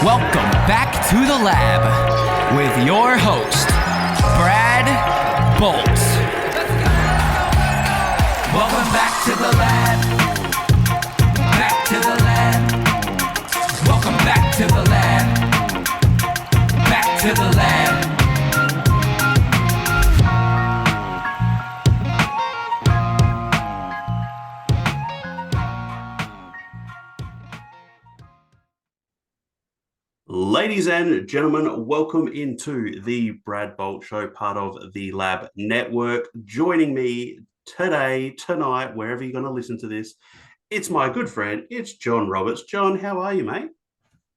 Welcome back to the lab with your host, Brad Bolt. Welcome back to the lab. Back to the lab. Welcome back to the lab. Back to the lab. Ladies and gentlemen, welcome into the Brad Bolt Show, part of the Lab Network. Joining me today, tonight, wherever you're going to listen to this, it's my good friend, it's John Roberts. John, how are you, mate?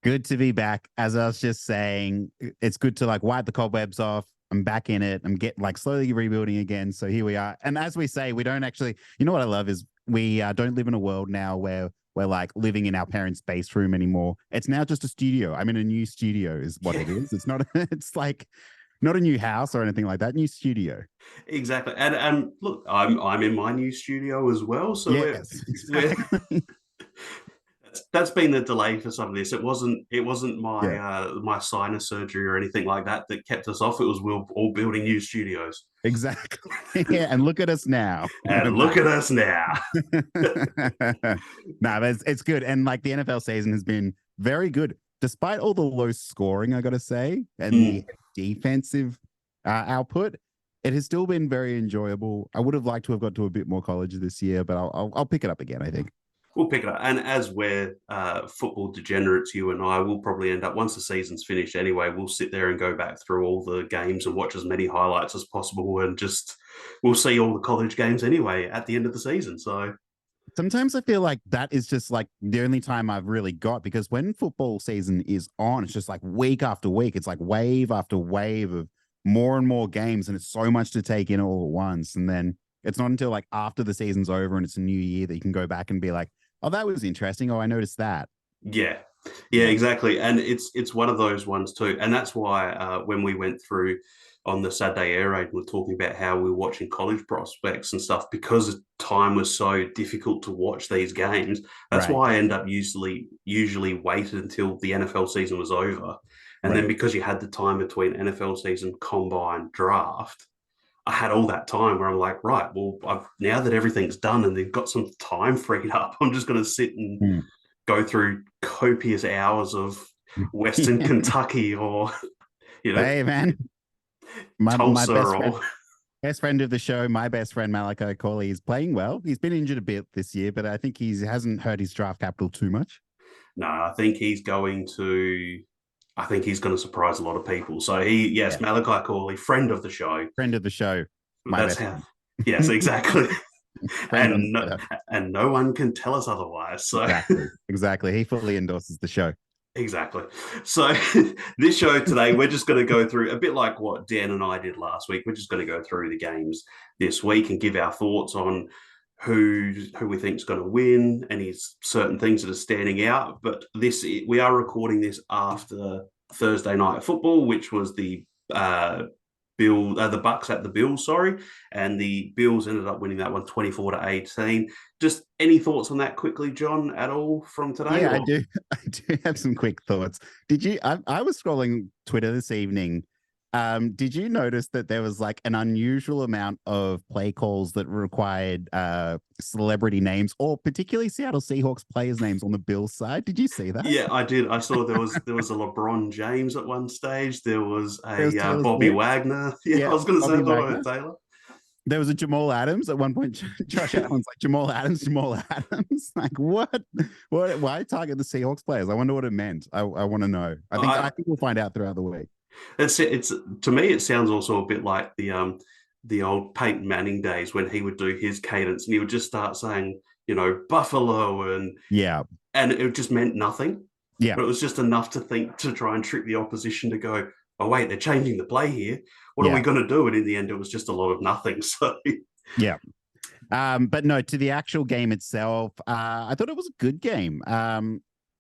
Good to be back. As I was just saying, it's good to wipe the cobwebs off. I'm back in it. I'm slowly rebuilding again. So here we are. And as we say, we don't actually, you know what I love is we don't live in a world now where we're living in our parents' base room anymore. It's now just a studio. I'm in a new studio is what it is. It's not, it's not a new house or anything like that. New studio. Exactly. And look, I'm in my new studio as well. So yes, exactly. that's been the delay for some of this. It wasn't my my sinus surgery or anything like that kept us off. It was we're all building new studios. Exactly. Yeah, and look at us now. And look at us now. No, but it's good. And the NFL season has been very good, despite all the low scoring, I got to say, and the defensive output. It has still been very enjoyable. I would have liked to have got to a bit more college this year, but I'll pick it up again, I think. We'll pick it up. And as we're football degenerates, you and I will probably end up, once the season's finished anyway, we'll sit there and go back through all the games and watch as many highlights as possible. And we'll see all the college games anyway at the end of the season. So sometimes I feel like that is just the only time I've really got, because when football season is on, it's just week after week. It's wave after wave of more and more games. And it's so much to take in all at once. And then it's not until after the season's over and it's a new year that you can go back and be like, oh, that was interesting. Oh, I noticed that. Yeah, exactly. And it's one of those ones too. And that's why when we went through on the Saturday Air Raid, we're talking about how we were watching college prospects and stuff, because time was so difficult to watch these games. That's why I end up usually waited until the NFL season was over. And then because you had the time between NFL season, combine, draft, I had all that time where I'm like, right, well, now that everything's done and they've got some time freed up, I'm just going to sit and go through copious hours of Western Kentucky or, hey, man, my Tulsa best friend of the show, my best friend, Malachi Corley, is playing well. He's been injured a bit this year, but I think he hasn't hurt his draft capital too much. No, I think he's going to surprise a lot of people. So Malachi Corley, friend of the show. Friend of the show. Yes, exactly. and no one can tell us otherwise. So exactly. He fully endorses the show. Exactly. So this show today, we're just going to go through a bit like what Dan and I did last week. We're just going to go through the games this week and give our thoughts on who we think is going to win, any certain things that are standing out. But we are recording this after Thursday night football, which was the Bucks at the Bills, and the Bills ended up winning that one 24-18. Just any thoughts on that quickly, John, at all from today? Yeah, I do have some quick thoughts. Did you? I was scrolling Twitter this evening. Did you notice that there was an unusual amount of play calls that required celebrity names, or particularly Seattle Seahawks players' names on the Bills side? Did you see that? Yeah, I did. I saw there was a LeBron James at one stage. There was a Bobby Wagner. Yeah, I was going to say Bobby Taylor. There was a Jamal Adams at one point. Josh Allen's Jamal Adams. What? Why target the Seahawks players? I wonder what it meant. I want to know. I think we'll find out throughout the week. It's to me, it sounds also a bit like the old Peyton Manning days when he would do his cadence and he would just start saying, Buffalo and it just meant nothing. Yeah, but it was just enough to try and trick the opposition to go, oh wait, they're changing the play here. What are we going to do? And in the end, it was just a lot of nothing. So yeah. But no, to the actual game itself, I thought it was a good game.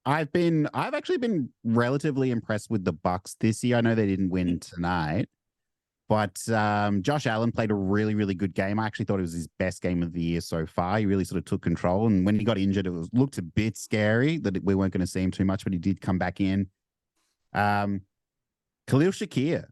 I've actually been relatively impressed with the Bucks this year. I know they didn't win tonight, but Josh Allen played a really, really good game. I actually thought it was his best game of the year so far. He really sort of took control, and when he got injured, looked a bit scary that we weren't going to see him too much, but he did come back in. Um, Khalil Shakir,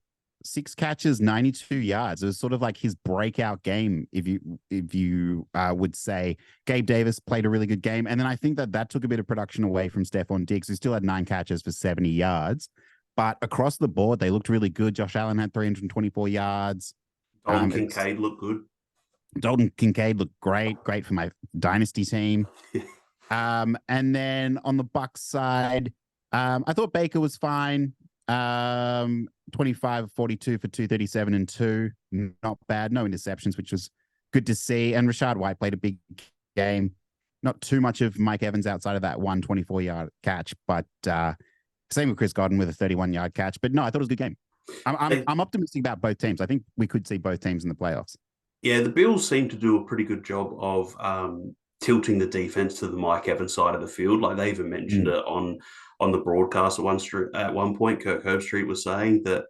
6 catches, 92 yards. It was sort of like his breakout game, if you would say. Gabe Davis played a really good game, and then I think that took a bit of production away from Stephon Diggs, who still had 9 catches for 70 yards. But across the board, they looked really good. Josh Allen had 324 yards. Dalton Kincaid looked good. Dalton Kincaid looked great for my dynasty team. And then on the Bucs side, I thought Baker was fine. 25 42 for 237 and 2. Not bad. No interceptions, which was good to see. And Rashad White played a big game. Not too much of Mike Evans outside of that 124-yard catch, but same with Chris Godwin with a 31-yard catch. But no, I thought it was a good game. I'm optimistic about both teams. I think we could see both teams in the playoffs. Yeah, the Bills seem to do a pretty good job of tilting the defense to the Mike Evans side of the field. Like they even mentioned it on the broadcast at one point. Kirk Herbstreit was saying that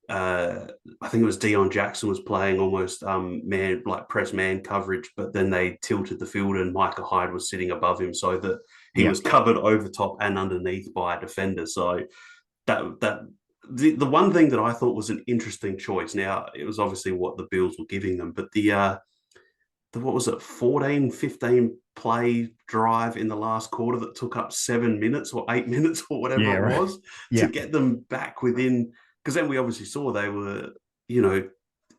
I think it was Deion Jackson was playing almost press man coverage, but then they tilted the field and Micah Hyde was sitting above him so that he was covered over top and underneath by a defender. So the one thing that I thought was an interesting choice. Now it was obviously what the Bills were giving them, but the what was it, 14, 15 play drive in the last quarter that took up 7 minutes or 8 minutes or whatever it was to get them back within, because then we obviously saw they were,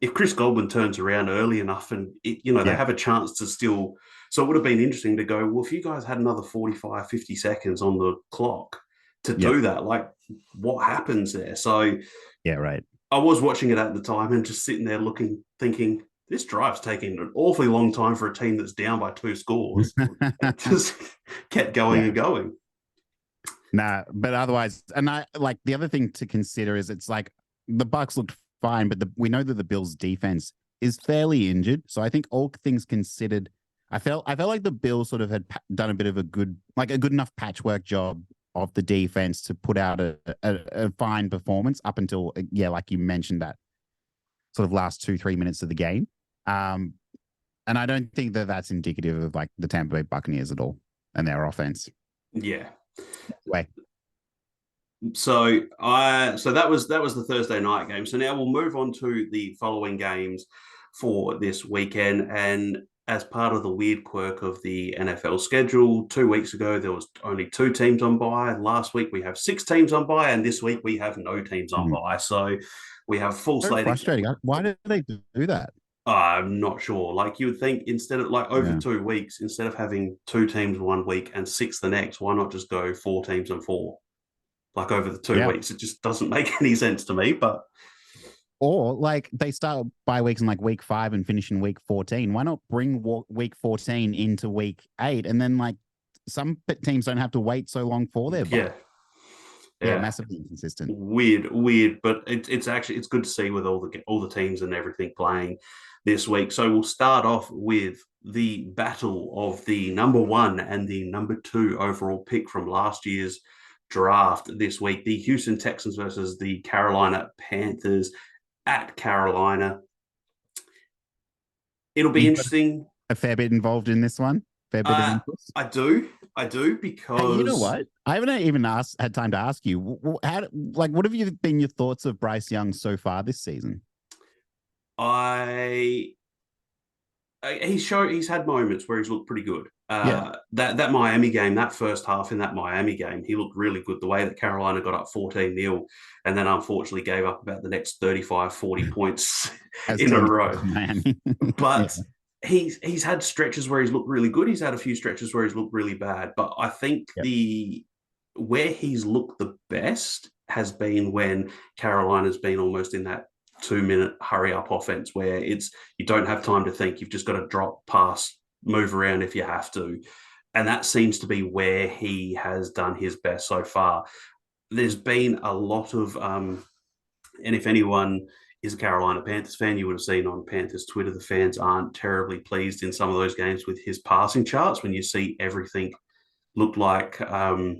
if Chris Godwin turns around early enough and, they have a chance to still, so it would have been interesting to go, well, if you guys had another 45, 50 seconds on the clock to do that, like what happens there? So I was watching it at the time and just sitting there thinking, this drive's taking an awfully long time for a team that's down by 2 scores. It just kept going and going. Nah, but otherwise, and I like the other thing to consider is it's like the Bucs looked fine, but we know that the Bills' defense is fairly injured. So I think all things considered, I felt like the Bills sort of had done a bit of a good enough patchwork job of the defense to put out a fine performance up until like you mentioned, that sort of last 2-3 minutes of the game. And I don't think that that's indicative of like the Tampa Bay Buccaneers at all and their offense. Yeah. Way. So that was the Thursday night game. So now we'll move on to the following games for this weekend. And as part of the weird quirk of the NFL schedule, 2 weeks ago there was only 2 teams on bye. Last week we have 6 teams on bye, and this week we have no teams on bye. So we have full slate. Frustrating. Why did they do that? I'm not sure. Like you would think instead of over 2 weeks, instead of having 2 teams 1 week and 6 the next, why not just go 4 teams and 4? Like over the 2 weeks, it just doesn't make any sense to me. But or like they start bye weeks in like week 5 and finish in week 14. Why not bring week 14 into week 8, and then like some teams don't have to wait so long for their bye. Yeah, massively inconsistent. Weird, but it's actually good to see with all the teams and everything playing this week. So we'll start off with the battle of the number 1 and the number 2 overall pick from last year's draft this week. The Houston Texans versus the Carolina Panthers at Carolina. It'll be interesting. A fair bit involved in this one. Fair bit of interest. I do because hey, you know what? I haven't even had time to ask you. What have been your thoughts of Bryce Young so far this season? He's had moments where he's looked pretty good. That Miami game, that first half in that Miami game, he looked really good. The way that Carolina got up 14-0 and then unfortunately gave up about the next 35, 40 points in a row. But he's had stretches where he's looked really good. He's had a few stretches where he's looked really bad. But I think where he's looked the best has been when Carolina's been almost in that 2-minute hurry up offense where you don't have time to think. You've just got to drop, pass, move around if you have to. And that seems to be where he has done his best so far. There's been a lot of, and if anyone is a Carolina Panthers fan, you would have seen on Panthers Twitter, the fans aren't terribly pleased in some of those games with his passing charts when you see everything look like, I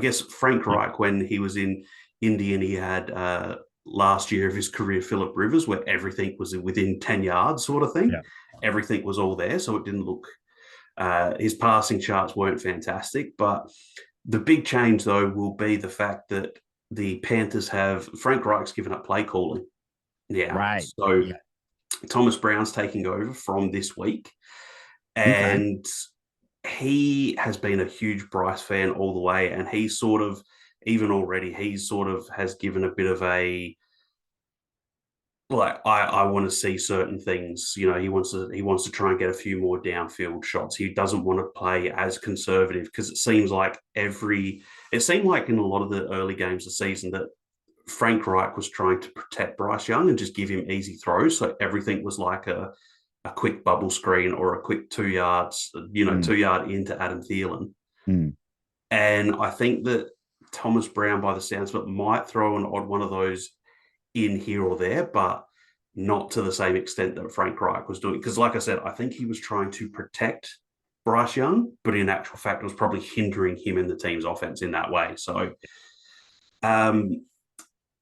guess, Frank Reich when he was in Indy and he had last year of his career, Phillip Rivers, where everything was within 10 yards sort of thing. Yeah. Everything was all there. So it didn't look, his passing charts weren't fantastic, but The big change, though, will be the fact that the Panthers have Frank Reich's given up play calling now. Right. So Yeah. Thomas Brown's taking over from this week. Okay. And he has been a huge Bryce fan all the way. And he's sort of, even already, he's sort of has given a bit of a, like I want to see certain things. You know, he wants to try and get a few more downfield shots. He doesn't want to play as conservative because it seemed like in a lot of the early games of the season that Frank Reich was trying to protect Bryce Young and just give him easy throws. So everything was like a quick bubble screen or a quick 2 yards, Mm. 2 yard into Adam Thielen. Mm. And I think that Thomas Brown, by the sounds of it, might throw an odd one of those in here or there, but not to the same extent that Frank Reich was doing. Because, like I said, I think he was trying to protect Bryce Young, but in actual fact, it was probably hindering him in the team's offense in that way. So, um,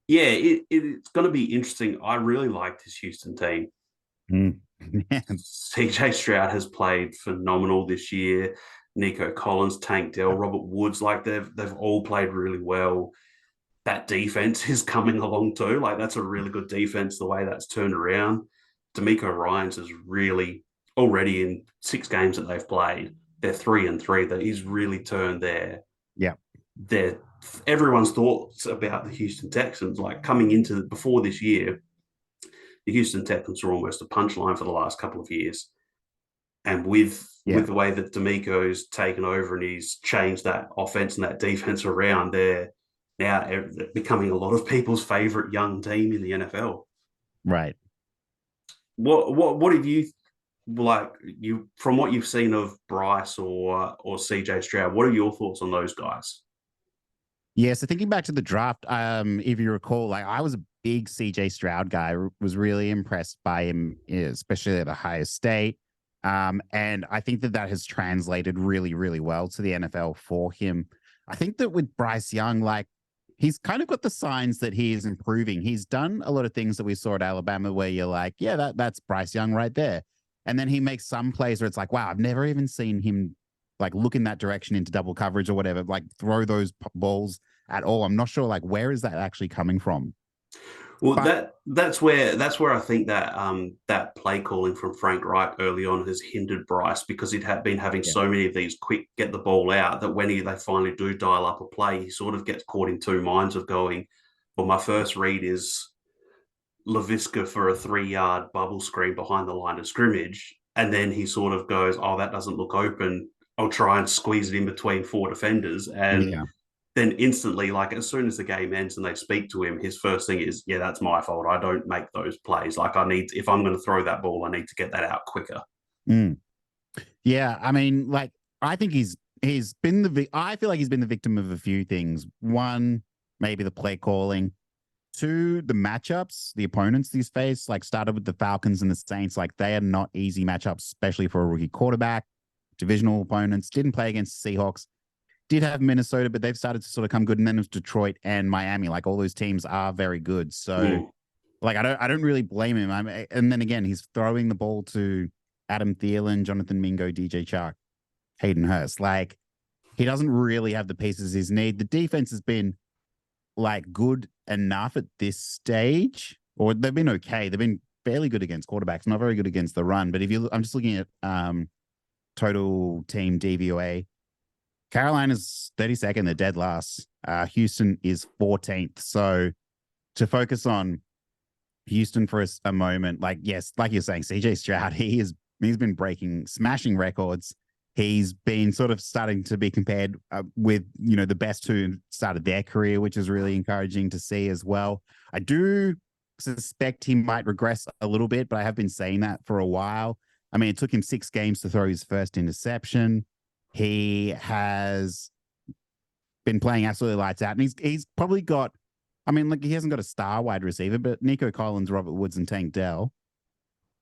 yeah, it's going to be interesting. I really like this Houston team. Mm. CJ Stroud has played phenomenal this year. Nico Collins, Tank Dell, Robert Woods, like they've all played really well. That defense is coming along too. Like that's a really good defense. The way that's turned around, D'Amico Ryans is really already in 6 games that they've played. They're 3-3. That he's really turned Yeah. their everyone's thoughts about the Houston Texans. Like coming into before this year, the Houston Texans were almost a punchline for the last couple of years. And with Yeah. the way that D'Amico's taken over and he's changed that offense and that defense around, they're now becoming a lot of people's favorite young team in the NFL. Right. What have you like you from what you've seen of Bryce or CJ Stroud? What are your thoughts on those guys? Yeah, so thinking back to the draft, if you recall, like I was a big CJ Stroud guy, was really impressed by him, especially at Ohio State. And I think that has translated really, really well to the NFL for him. I think that with Bryce Young, like he's kind of got the signs that he is improving. He's done a lot of things that we saw at Alabama where you're like, yeah, that's Bryce Young right there. And then he makes some plays where it's like, wow, I've never even seen him like look in that direction into double coverage or whatever, like throw those balls at all. I'm not sure like where is that actually coming from? Well, But that's where I think that that play calling from Frank Reich early on has hindered Bryce because it had been having yeah, so many of these quick get the ball out that when they finally do dial up a play, he sort of gets caught in two minds of going, well, my first read is LaVisca for a 3 yard bubble screen behind the line of scrimmage. And then he sort of goes, oh, that doesn't look open. I'll try and squeeze it in between 4 defenders. And yeah. then instantly, like as soon as the game ends and they speak to him, his first thing is, yeah, that's my fault. I don't make those plays. Like if I'm going to throw that ball, I need to get that out quicker. Mm. Yeah, I mean, like I think he's been I feel like he's been the victim of a few things. One, maybe the play calling. Two, the matchups, the opponents he's faced, like started with the Falcons and the Saints. Like they are not easy matchups, especially for a rookie quarterback. Divisional opponents. Didn't play against the Seahawks. Did have Minnesota, but they've started to sort of come good. And then it was Detroit and Miami. Like all those teams are very good. So like I don't really blame him. And then again, he's throwing the ball to Adam Thielen, Jonathan Mingo, DJ Chark, Hayden Hurst. Like he doesn't really have the pieces he's need. The defense has been like good enough at this stage, or they've been okay. They've been fairly good against quarterbacks, not very good against the run. But I'm just looking at total team DVOA. Carolina's 32nd, they're dead last. Houston is 14th. So to focus on Houston for a moment, like yes, like you're saying, CJ Stroud, he's been smashing records. He's been sort of starting to be compared with the best who started their career, which is really encouraging to see as well. I do suspect he might regress a little bit, but I have been saying that for a while. I mean, it took him 6 games to throw his first interception. He has been playing absolutely lights out, and he's probably got. I mean, like he hasn't got a star wide receiver, but Nico Collins, Robert Woods, and Tank Dell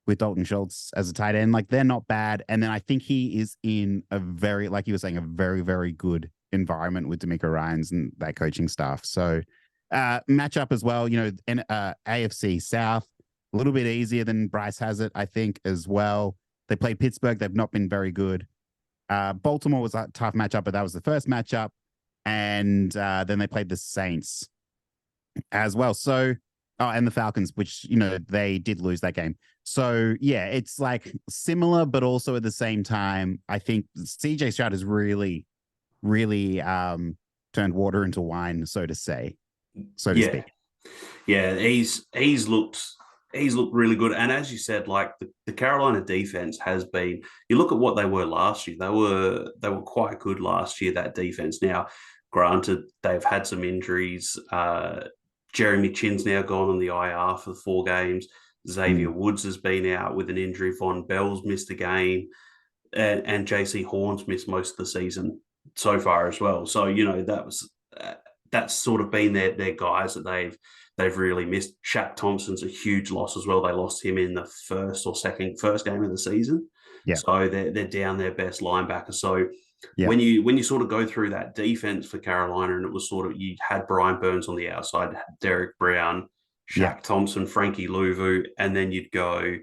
with Dalton Schultz as a tight end, like they're not bad. And then I think he is in a very, like you were saying, a very, very good environment with D'Amico Ryans and that coaching staff. So matchup as well, in AFC South, a little bit easier than Bryce has it, I think, as well. They played Pittsburgh. They've not been very good. Baltimore was a tough matchup, but that was the first matchup. and then they played the Saints as well. So, and the Falcons, which they did lose that game. So yeah, it's like similar, but also at the same time, I think CJ Stroud has really, really turned water into wine, so to speak. Yeah, he's looked really good. And as you said, like the Carolina defense has been, you look at what they were last year, they were quite good last year, that defense. Now, granted, they've had some injuries. Jeremy Chinn's now gone on the IR for 4 games. Xavier Woods has been out with an injury. Von Bell's missed a game. And JC Horn's missed most of the season so far as well. So, that's sort of been their guys that they've really missed. Shaq Thompson's a huge loss as well. They lost him in the first game of the season. Yeah. So they're down their best linebacker. So yeah. when you sort of go through that defense for Carolina, and it was sort of, you had Brian Burns on the outside, Derek Brown, Shaq Thompson, Frankie Louvu, and then you'd go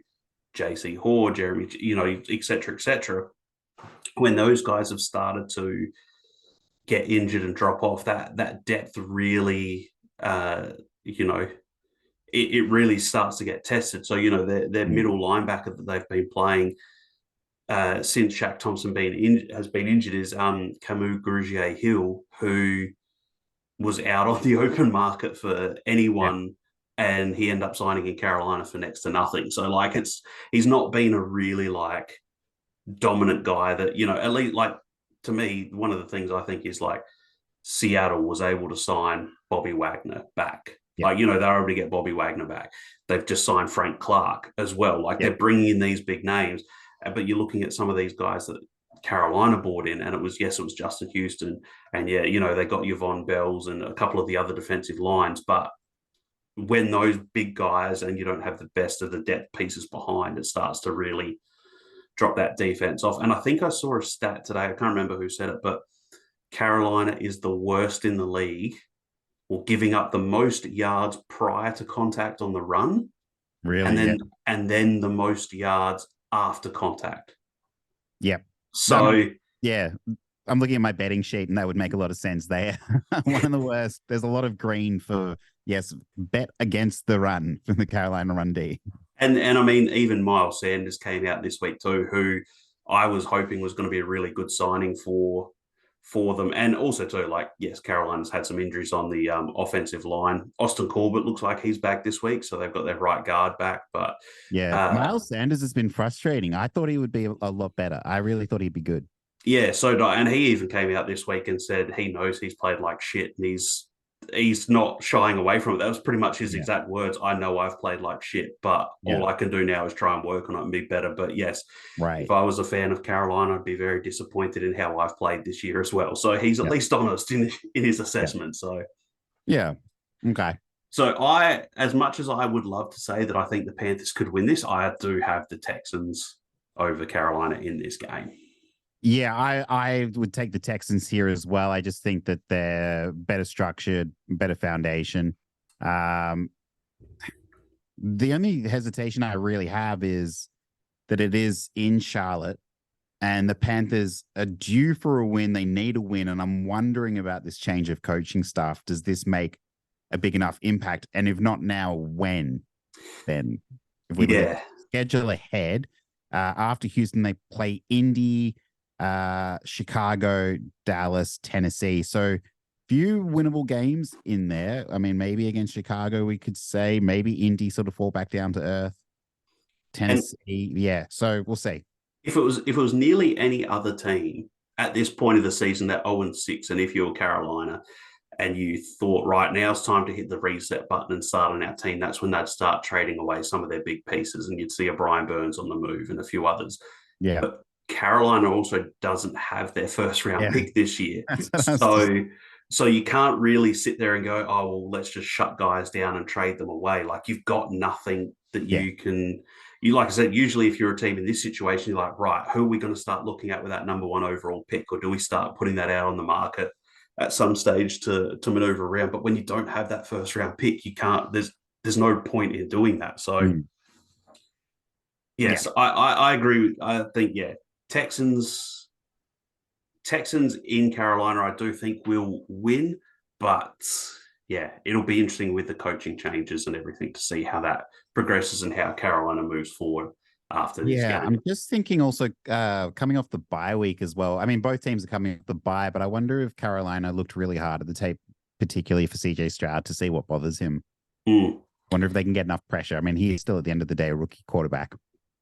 JC Horn, Jeremy, et cetera. When those guys have started to get injured and drop off, that depth really, it really starts to get tested. So, their middle linebacker that they've been playing since Shaq Thompson has been injured is Camus Grugier-Hill, who was out on the open market for anyone, and he ended up signing in Carolina for next to nothing. So, like, he's not been a really, like, dominant guy that, at least, like, to me, one of the things I think is, like, Seattle was able to sign Bobby Wagner back. Yeah. Like, they're able to get Bobby Wagner back. They've just signed Frank Clark as well. Like, they're bringing in these big names. But you're looking at some of these guys that Carolina brought in, and it was Justin Houston. And, they got your Von Bells and a couple of the other defensive lines. But when those big guys, and you don't have the best of the depth pieces behind, it starts to really drop that defense off. And I think I saw a stat today, I can't remember who said it, but Carolina is the worst in the league, or giving up the most yards prior to contact on the run. Really? And then the most yards after contact. Yep. So I'm looking at my betting sheet, and that would make a lot of sense. They are one of the worst. There's a lot of green for bet against the run from the Carolina run D. And I mean, even Miles Sanders came out this week too, who I was hoping was going to be a really good signing for them. And also too, like, yes, Carolina's had some injuries on the offensive line. Austin Corbett looks like he's back this week, so they've got their right guard back. But Miles Sanders has been frustrating. I thought he would be a lot better. I really thought he'd be good. Yeah, and he even came out this week and said he knows he's played like shit, and he's not shying away from it. That was pretty much his exact words. I know I've played like shit, but all I can do now is try and work on it and be better. But yes, if I was a fan of Carolina, I'd be very disappointed in how I've played this year as well. So he's at least honest in his assessment. So okay. So as much as I would love to say that I think the Panthers could win this, I do have the Texans over Carolina in this game. Yeah, I would take the Texans here as well. I just think that they're better structured, better foundation. The only hesitation I really have is that it is in Charlotte, and the Panthers are due for a win. They need a win, and I'm wondering about this change of coaching staff. Does this make a big enough impact? And if not now, when? Then, if we schedule ahead, after Houston, they play Indy, Chicago, Dallas, Tennessee. So few winnable games in there. I mean, maybe against Chicago, we could say, maybe Indy sort of fall back down to earth. Tennessee, so we'll see. If it was nearly any other team at this point of the season, that 0-6, and if you're Carolina and you thought, right, now it's time to hit the reset button and start on our team, that's when they'd start trading away some of their big pieces, and you'd see a Brian Burns on the move and a few others. Yeah. But Carolina also doesn't have their first round pick this year. So you can't really sit there and go, oh, well, let's just shut guys down and trade them away. Like, you've got nothing that you can, like I said, usually if you're a team in this situation, you're like, right, who are we going to start looking at with that number 1 overall pick? Or do we start putting that out on the market at some stage to maneuver around? But when you don't have that first round pick, you can't, there's no point in doing that. So yes, I agree with, I think, Texans Texans in Carolina, I do think will win, but yeah, it'll be interesting with the coaching changes and everything to see how that progresses and how Carolina moves forward after this Yeah, game. I'm just thinking also coming off the bye week as well. I mean, both teams are coming off the bye, but I wonder if Carolina looked really hard at the tape, particularly for CJ Stroud, to see what bothers him. Wonder if they can get enough pressure. I mean, he's still at the end of the day a rookie quarterback.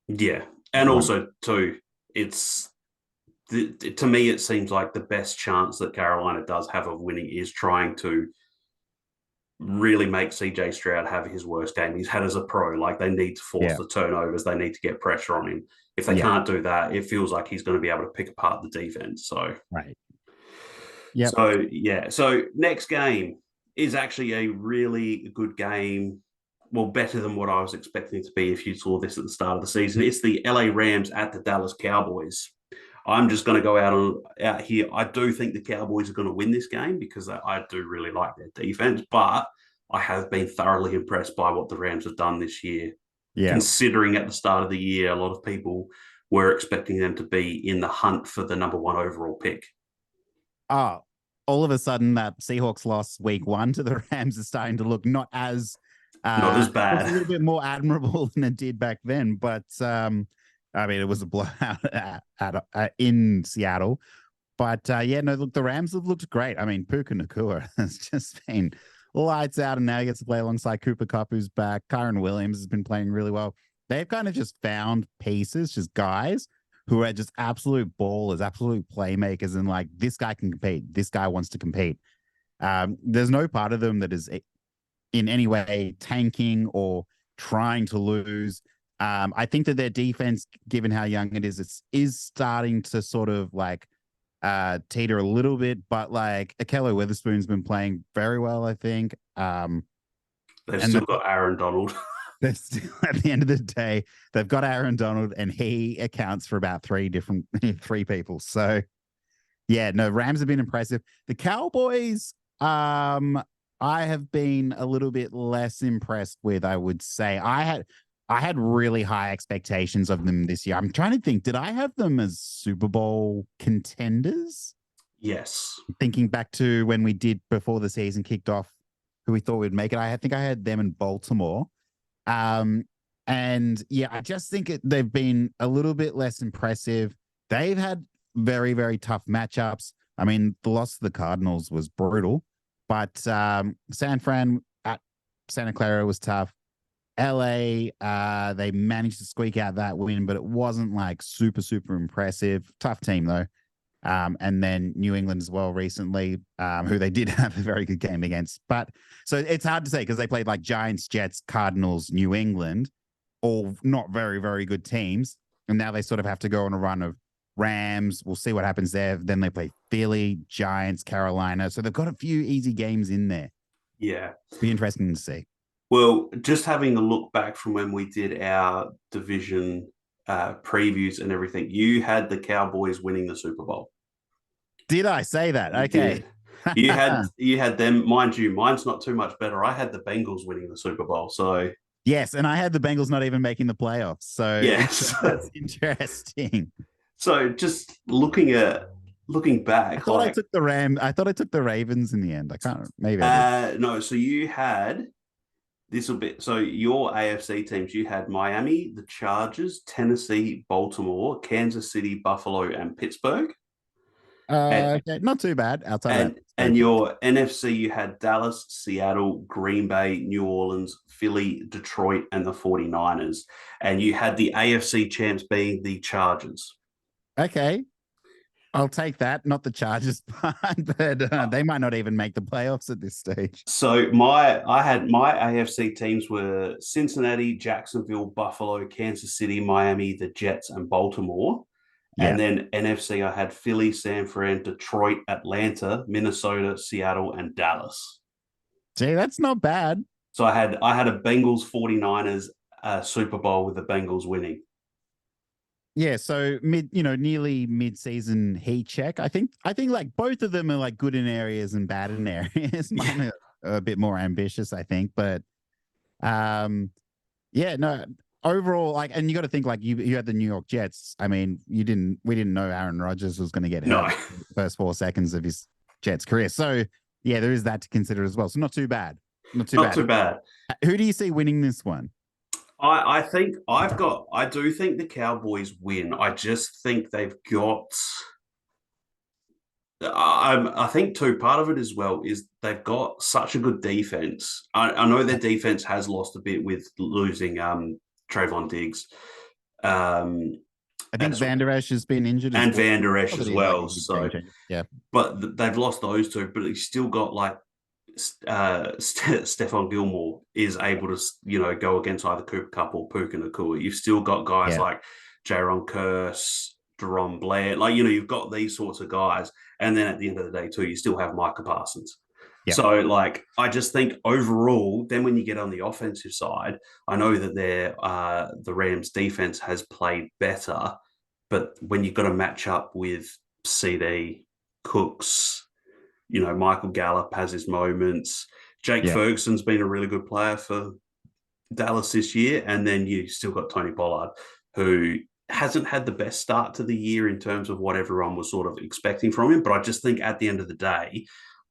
Yeah, and also too, it's to me it seems like the best chance that Carolina does have of winning is trying to really make CJ Stroud have his worst game he's had as a pro. Like they need to force the turnovers, they need to get pressure on him. If they can't do that, it feels like he's going to be able to pick apart the defense. So right. Yeah. So yeah. So next game is actually a really good game. Well, better than what I was expecting it to be if you saw this at the start of the season. It's the LA Rams at the Dallas Cowboys. I'm just going to go out here. I do think the Cowboys are going to win this game because I do really like their defense, but I have been thoroughly impressed by what the Rams have done this year. Yeah. Considering at the start of the year, a lot of people were expecting them to be in the hunt for the number 1 overall pick. Oh, all of a sudden that Seahawks loss week 1 to the Rams is starting to look not as bad. It's a little bit more admirable than it did back then, but I mean, it was a blowout in Seattle. But yeah, no, look, the Rams have looked great. I mean, Puka Nacua has just been lights out, and now he gets to play alongside Cooper Kupp, who's back. Kyron Williams has been playing really well. They've kind of just found pieces, just guys who are just absolute ballers, absolute playmakers, and like, this guy can compete. This guy wants to compete. There's no part of them that is in any way tanking or trying to lose. I think that their defense, given how young it is starting to sort of like teeter a little bit, but like Akello Witherspoon's been playing very well, I think. They've still got Aaron Donald. They're still, at the end of the day, they've got Aaron Donald, and he accounts for about three people. So yeah, no, Rams have been impressive. The Cowboys, I have been a little bit less impressed with, I would say. I had really high expectations of them this year. I'm trying to think, did I have them as Super Bowl contenders? Yes. Thinking back to when we did before the season kicked off, who we thought would make it. I think I had them in Baltimore. And yeah, I just think they've been a little bit less impressive. They've had very, very tough matchups. I mean, the loss to the Cardinals was brutal, but San Fran at Santa Clara was tough. LA, they managed to squeak out that win, but it wasn't like super, super impressive. Tough team though. And then New England as well recently, who they did have a very good game against. But so it's hard to say because they played like Giants, Jets, Cardinals, New England, all not very, very good teams. And now they sort of have to go on a run of Rams. We'll see what happens there. Then they play Philly, Giants, Carolina. So they've got a few easy games in there. Yeah. It'll be interesting to see. Well, just having a look back from when we did our division previews and everything, you had the Cowboys winning the Super Bowl. Did I say that? Okay. You had them, mind you, mine's not too much better. I had the Bengals winning the Super Bowl. So yes, and I had the Bengals not even making the playoffs. So yes, that's interesting. So just looking back, I thought I took the Ravens in the end. I can't. Maybe. No. So you had. So your AFC teams, you had Miami, the Chargers, Tennessee, Baltimore, Kansas City, Buffalo, and Pittsburgh. Okay, not too bad outside of that. And your NFC, you had Dallas, Seattle, Green Bay, New Orleans, Philly, Detroit, and the 49ers. And you had the AFC champs being the Chargers. Okay. I'll take that, not the Chargers part, but they might not even make the playoffs at this stage. So my AFC teams were Cincinnati, Jacksonville, Buffalo, Kansas City, Miami, the Jets, and Baltimore. Yeah. And then NFC, I had Philly, San Fran, Detroit, Atlanta, Minnesota, Seattle, and Dallas. Gee, that's not bad. So I had a Bengals 49ers Super Bowl with the Bengals winning. Yeah, so nearly mid-season heat check. I think like both of them are like good in areas and bad in areas. Mine are a bit more ambitious, I think, but yeah, no, overall, like, and you got to think like you had the New York Jets. I mean, we didn't know Aaron Rodgers was going to get No. hurt in the first 4 seconds of his Jets career. So yeah, there is that to consider as well. So not too bad. Not too Not bad. too bad. Who do you see winning this one? I think I do think the Cowboys win. I just think they've got. I think too, part of it as well is they've got such a good defense. I know their defense has lost a bit with losing Trayvon Diggs. I think Van Der Esch has been injured and as well. Van Der Esch as well. So, yeah, but they've lost those two, but he's still got like Stephon Gilmore is able to go against either Cooper Kupp or Puka Nacua. You've still got guys like Jaron Kearse, Deron Blair, you've got these sorts of guys. And then at the end of the day, too, you still have Micah Parsons. Yeah. So, I just think overall, then when you get on the offensive side, I know that the Rams defense has played better, but when you've got to match up with CD, Cooks, Michael Gallup has his moments. Jake Ferguson's been a really good player for Dallas this year. And then you still got Tony Pollard, who hasn't had the best start to the year in terms of what everyone was sort of expecting from him. But I just think at the end of the day,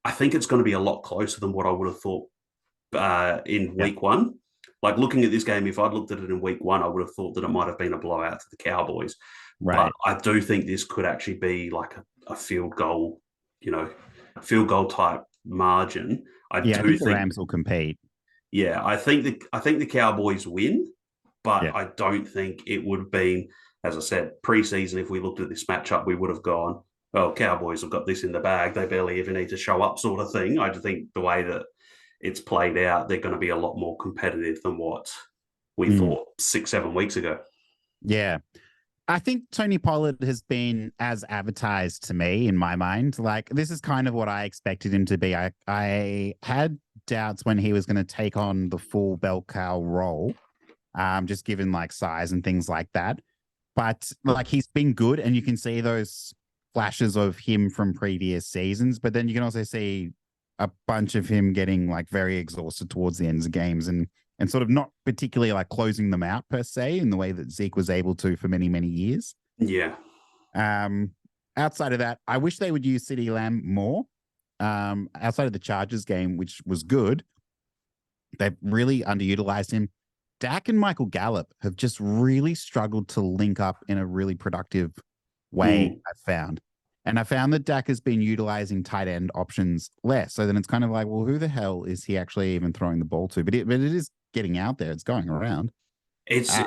I think it's going to be a lot closer than what I would have thought in week one. Like looking at this game, if I'd looked at it in week one, I would have thought that it might have been a blowout to the Cowboys. Right. But I do think this could actually be like a field goal, type margin. I think the Rams will compete. Yeah, I think the Cowboys win, but I don't think it would have been, as I said, preseason. If we looked at this matchup, we would have gone, well, Cowboys have got this in the bag. They barely even need to show up, sort of thing. I think the way that it's played out, they're going to be a lot more competitive than what we thought 6-7 weeks ago. Yeah. I think Tony Pollard has been as advertised to me in my mind. Like, this is kind of what I expected him to be. I had doubts when he was going to take on the full bell cow role, just given like size and things like that. But like, he's been good, and you can see those flashes of him from previous seasons. But then you can also see a bunch of him getting like very exhausted towards the ends of games and sort of not particularly like closing them out per se in the way that Zeke was able to for many, many years. Yeah. Outside of that, I wish they would use CeeDee Lamb more. Outside of the Chargers game, which was good, they've really underutilized him. Dak and Michael Gallup have just really struggled to link up in a really productive way, I've found. And I found that Dak has been utilizing tight end options less. So then it's kind of like, well, who the hell is he actually even throwing the ball to? But it is getting out there. It's going around. It's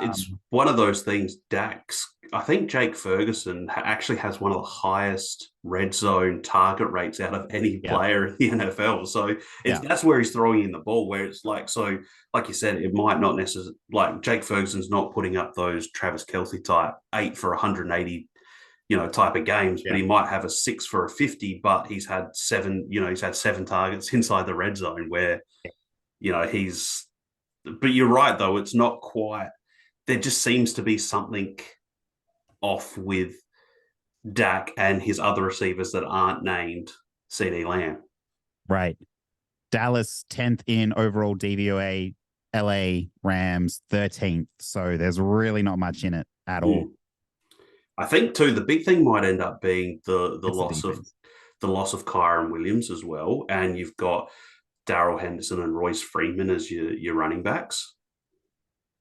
one of those things. I think Jake Ferguson actually has one of the highest red zone target rates out of any player in the NFL. So that's where he's throwing in the ball, where it's like, so like you said, it might not necessarily, like Jake Ferguson's not putting up those Travis Kelce type 8 for 180 type of games, but he might have a 6 for a 50, but he's had 7 targets inside the red zone where, but you're right, though. It's not quite, there just seems to be something off with Dak and his other receivers that aren't named CeeDee Lamb. Right. Dallas 10th in overall DVOA, LA Rams 13th. So there's really not much in it at all. I think too, the big thing might end up being the loss of Kyron Williams as well, and you've got Darrell Henderson and Royce Freeman as your running backs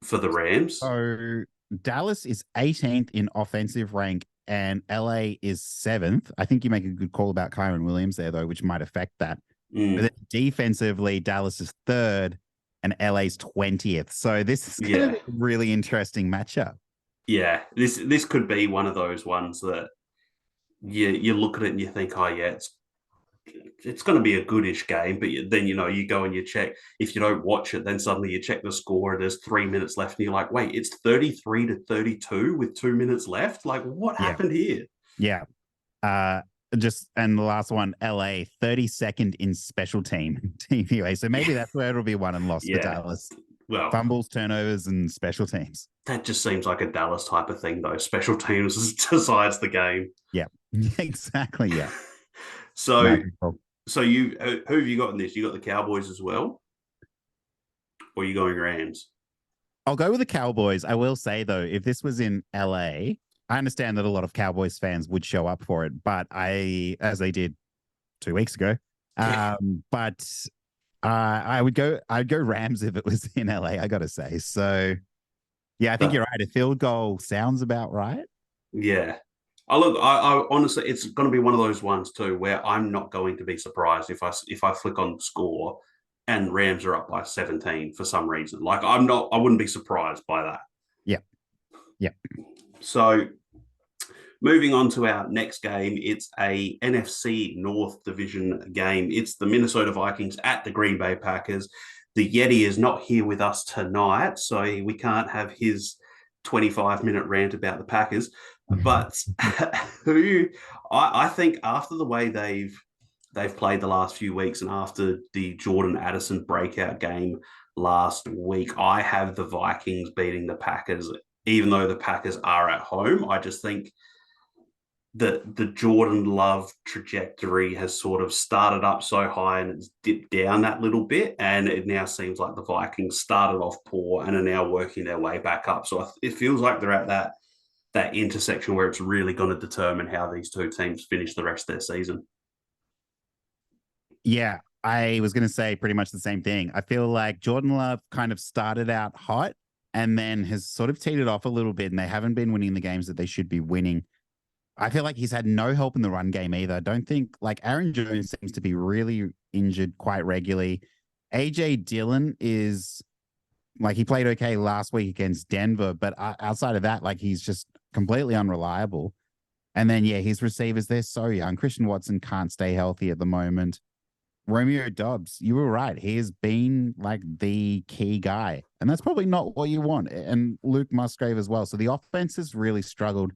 for the Rams. So Dallas is 18th in offensive rank, and LA is 7th. I think you make a good call about Kyron Williams there, though, which might affect that. But then defensively, Dallas is 3rd, and LA's 20th. So this is going to be a really interesting matchup. Yeah, this could be one of those ones that you look at it and you think, oh yeah, it's going to be a goodish game, but then you go and you check. If you don't watch it, then suddenly you check the score and there's 3 minutes left, and you're like, wait, it's 33-32 with 2 minutes left. Like, what happened here? Yeah, and the last one, LA 32nd in special team TVA. So maybe that's where it'll be won and lost for Dallas. Well, fumbles, turnovers, and special teams. That just seems like a Dallas type of thing, though. Special teams decides the game. Yeah, exactly. Yeah. So who have you got in this? You got the Cowboys as well, or are you going Rams? I'll go with the Cowboys. I will say though, if this was in LA, I understand that a lot of Cowboys fans would show up for it, but as they did 2 weeks ago, Yeah. but I'd go Rams if it was in LA. I got to say. So yeah, I think But you're right. A field goal sounds about right. yeah. I honestly, it's going to be one of those ones too where I'm not going to be surprised if I flick on the score and Rams are up by 17 for some reason. Like I wouldn't be surprised by that. Yeah, yeah. So moving on to our next game, it's a NFC North Division game. It's the Minnesota Vikings at the Green Bay Packers. The Yeti is not here with us tonight, so we can't have his 25-minute rant about the Packers. But who I think after the way they've played the last few weeks and after the Jordan Addison breakout game last week, I have the Vikings beating the Packers, even though the Packers are at home. I just think the Jordan Love trajectory has sort of started up so high and it's dipped down that little bit. And it now seems like the Vikings started off poor and are now working their way back up. So it feels like they're at that intersection where it's really going to determine how these two teams finish the rest of their season. Yeah, I was going to say pretty much the same thing. I feel like Jordan Love kind of started out hot and then has sort of teetered off a little bit, and they haven't been winning the games that they should be winning. I feel like he's had no help in the run game either. I don't think, like, Aaron Jones seems to be really injured quite regularly. AJ Dillon is like, he played okay last week against Denver, but outside of that, like, he's just completely unreliable. And then, yeah, his receivers, they're so young. Christian Watson can't stay healthy at the moment. Romeo Dobbs, you were right. He has been like the key guy, and that's probably not what you want. And Luke Musgrave as well. So the offense has really struggled.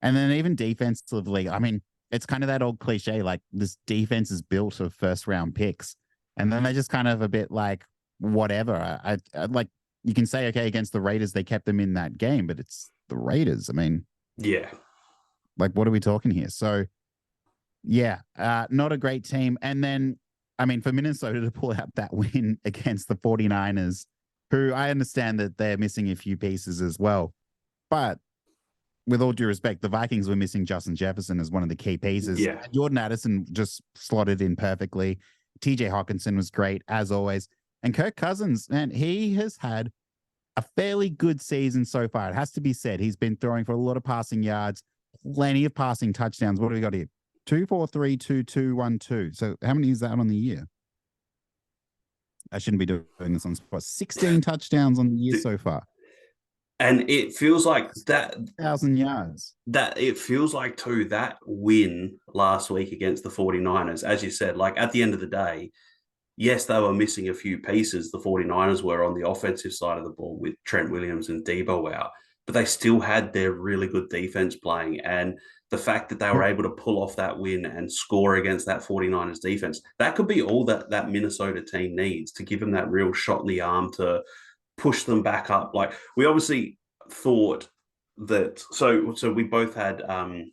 And then even defensively, I mean, it's kind of that old cliche, like this defense is built of first round picks. And then they're just kind of a bit like, whatever. I like, you can say, okay, against the Raiders, they kept them in that game, but it's the Raiders. I mean, Yeah. like, what are we talking here? So, yeah, not a great team. And then, I mean, for Minnesota to pull out that win against the 49ers, who I understand that they're missing a few pieces as well. But with all due respect, the Vikings were missing Justin Jefferson as one of the key pieces. Yeah. Jordan Addison just slotted in perfectly. TJ Hawkinson was great, as always. And Kirk Cousins, man, he has had a fairly good season so far. It has to be said. He's been throwing for a lot of passing yards, plenty of passing touchdowns. What do we got here? 2, 4, 3, 2, 2, 1, 2. So how many is that on the year? I shouldn't be doing this on spot. 16 touchdowns on the year so far. And it feels like that 1,000 yards. That it feels like too that win last week against the 49ers, as you said, like at the end of the day, yes, they were missing a few pieces. The 49ers were on the offensive side of the ball with Trent Williams and Debo out, but they still had their really good defense playing. And the fact that they were able to pull off that win and score against that 49ers defense, that could be all that Minnesota team needs to give them that real shot in the arm to push them back up. Like, we obviously thought that, so we both had I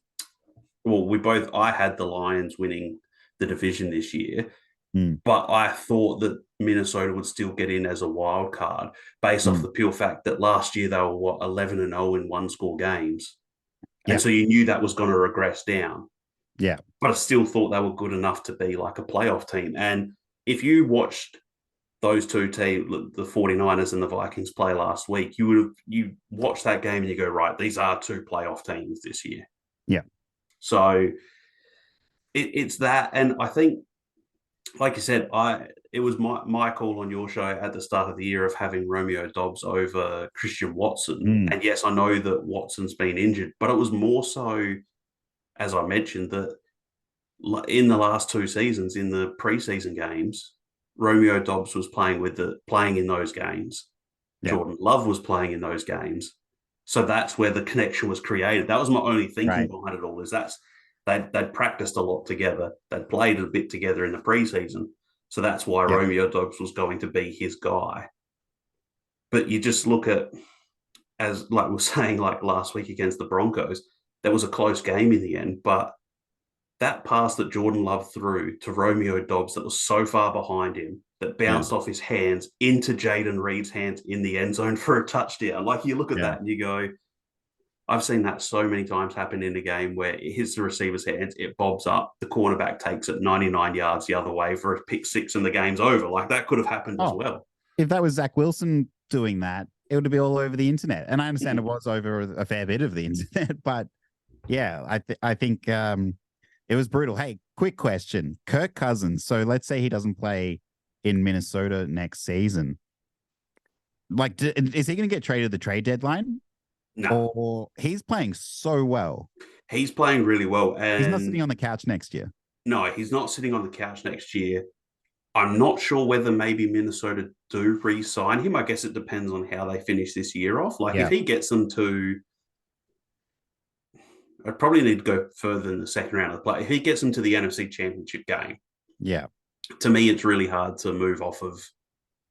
had the Lions winning the division this year. But I thought that Minnesota would still get in as a wild card based off the pure fact that last year they were 11-0 in one-score games. And so you knew that was going to regress down. Yeah. But I still thought they were good enough to be like a playoff team. And if you watched those two teams, the 49ers and the Vikings, play last week, you watch that game and you go, right, these are two playoff teams this year. Yeah. So it's that. And I think, like you said, it was my call on your show at the start of the year of having Romeo Dobbs over Christian Watson. And yes, I know that Watson's been injured, but it was more so, as I mentioned, that in the last two seasons, in the preseason games, Romeo Dobbs was playing in those games. Yeah. Jordan Love was playing in those games. So that's where the connection was created. That was my only thinking behind it all, is they'd practiced a lot together. They'd played a bit together in the preseason. So that's why Romeo Dobbs was going to be his guy. But you just look at, as like we were saying, like last week against the Broncos, that was a close game in the end. But that pass that Jordan Love threw to Romeo Dobbs that was so far behind him that bounced off his hands into Jaden Reed's hands in the end zone for a touchdown. Like, you look at that and you go, I've seen that so many times happen in a game where it hits the receiver's hands, it bobs up, the cornerback takes it 99 yards the other way for a pick six and the game's over. Like, that could have happened as well. If that was Zach Wilson doing that, it would be all over the internet. And I understand it was over a fair bit of the internet, but yeah, I think it was brutal. Hey, quick question. Kirk Cousins. So let's say he doesn't play in Minnesota next season. Like, is he going to get traded at the trade deadline? No. Or he's playing so well. He's playing really well. And he's not sitting on the couch next year. No, he's not sitting on the couch next year. I'm not sure whether maybe Minnesota do re-sign him. I guess it depends on how they finish this year off. Like, if he gets them to, I'd probably need to go further in the second round of the play. If he gets them to the NFC Championship game, to me, it's really hard to move off of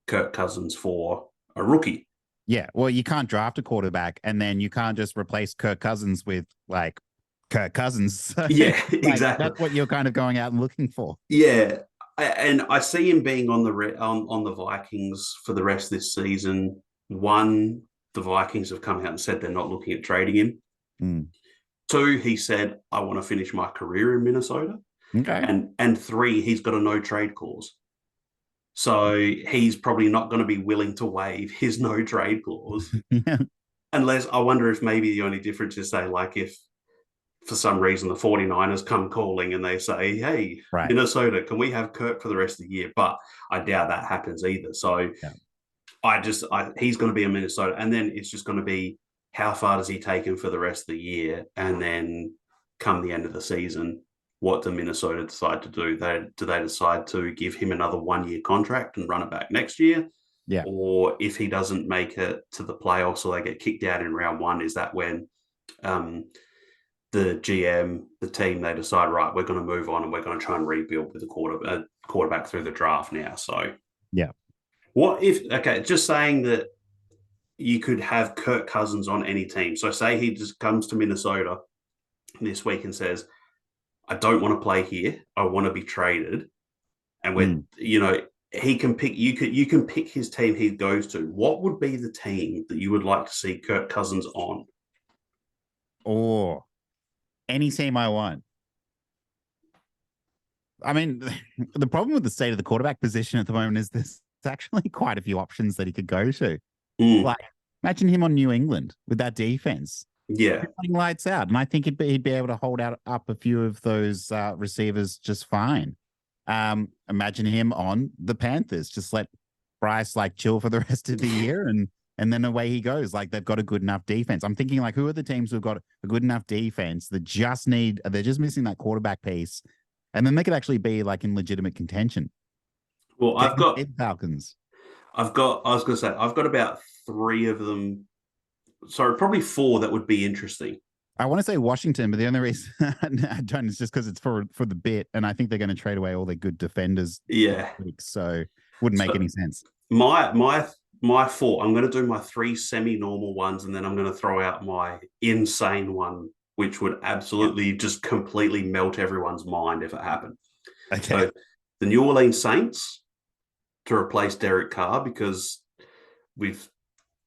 Kirk Cousins for a rookie. Yeah, well, you can't draft a quarterback, and then you can't just replace Kirk Cousins with, like, Kirk Cousins. So, yeah, like, exactly. That's what you're kind of going out and looking for. Yeah, and I see him being on the Vikings for the rest of this season. One, the Vikings have come out and said they're not looking at trading him. Two, he said, I want to finish my career in Minnesota. Okay. And three, he's got a no trade clause. So he's probably not going to be willing to waive his no trade clause. Unless, I wonder if maybe the only difference is, say, like, if for some reason the 49ers come calling and they say, hey, Minnesota, can we have Kirk for the rest of the year? But I doubt that happens either. So he's going to be in Minnesota. And then it's just going to be, how far does he take him for the rest of the year? And then come the end of the season, what do Minnesota decide to do? Do they decide to give him another 1-year contract and run it back next year? Yeah. Or if he doesn't make it to the playoffs or they get kicked out in round one, is that when the GM, the team, they decide, right, we're going to move on and we're going to try and rebuild with a quarterback through the draft now? So, what if, just saying that you could have Kirk Cousins on any team. So say he just comes to Minnesota this week and says, I don't want to play here. I want to be traded. And when, he can pick, you can pick his team he goes to. What would be the team that you would like to see Kirk Cousins on? Or any team I want. I mean, the problem with the state of the quarterback position at the moment is there's actually quite a few options that he could go to. Like, imagine him on New England with that defense. Yeah. Playing lights out. And I think he'd be able to hold up a few of those receivers just fine. Imagine him on the Panthers. Just let Bryce, like, chill for the rest of the year and then away he goes. Like, they've got a good enough defense. I'm thinking, like, who are the teams who've got a good enough defense that they're just missing that quarterback piece, and then they could actually be, like, in legitimate contention. Well, I've got Falcons. I was going to say, I've got about 3 of them. Sorry, probably 4 that would be interesting. I want to say Washington, but the only reason I don't is just because it's for the bit, and I think they're going to trade away all their good defenders. Yeah. So wouldn't make any sense. My 4, I'm going to do my 3 semi-normal ones, and then I'm going to throw out my insane one, which would absolutely just completely melt everyone's mind if it happened. Okay. So the New Orleans Saints to replace Derek Carr, because we've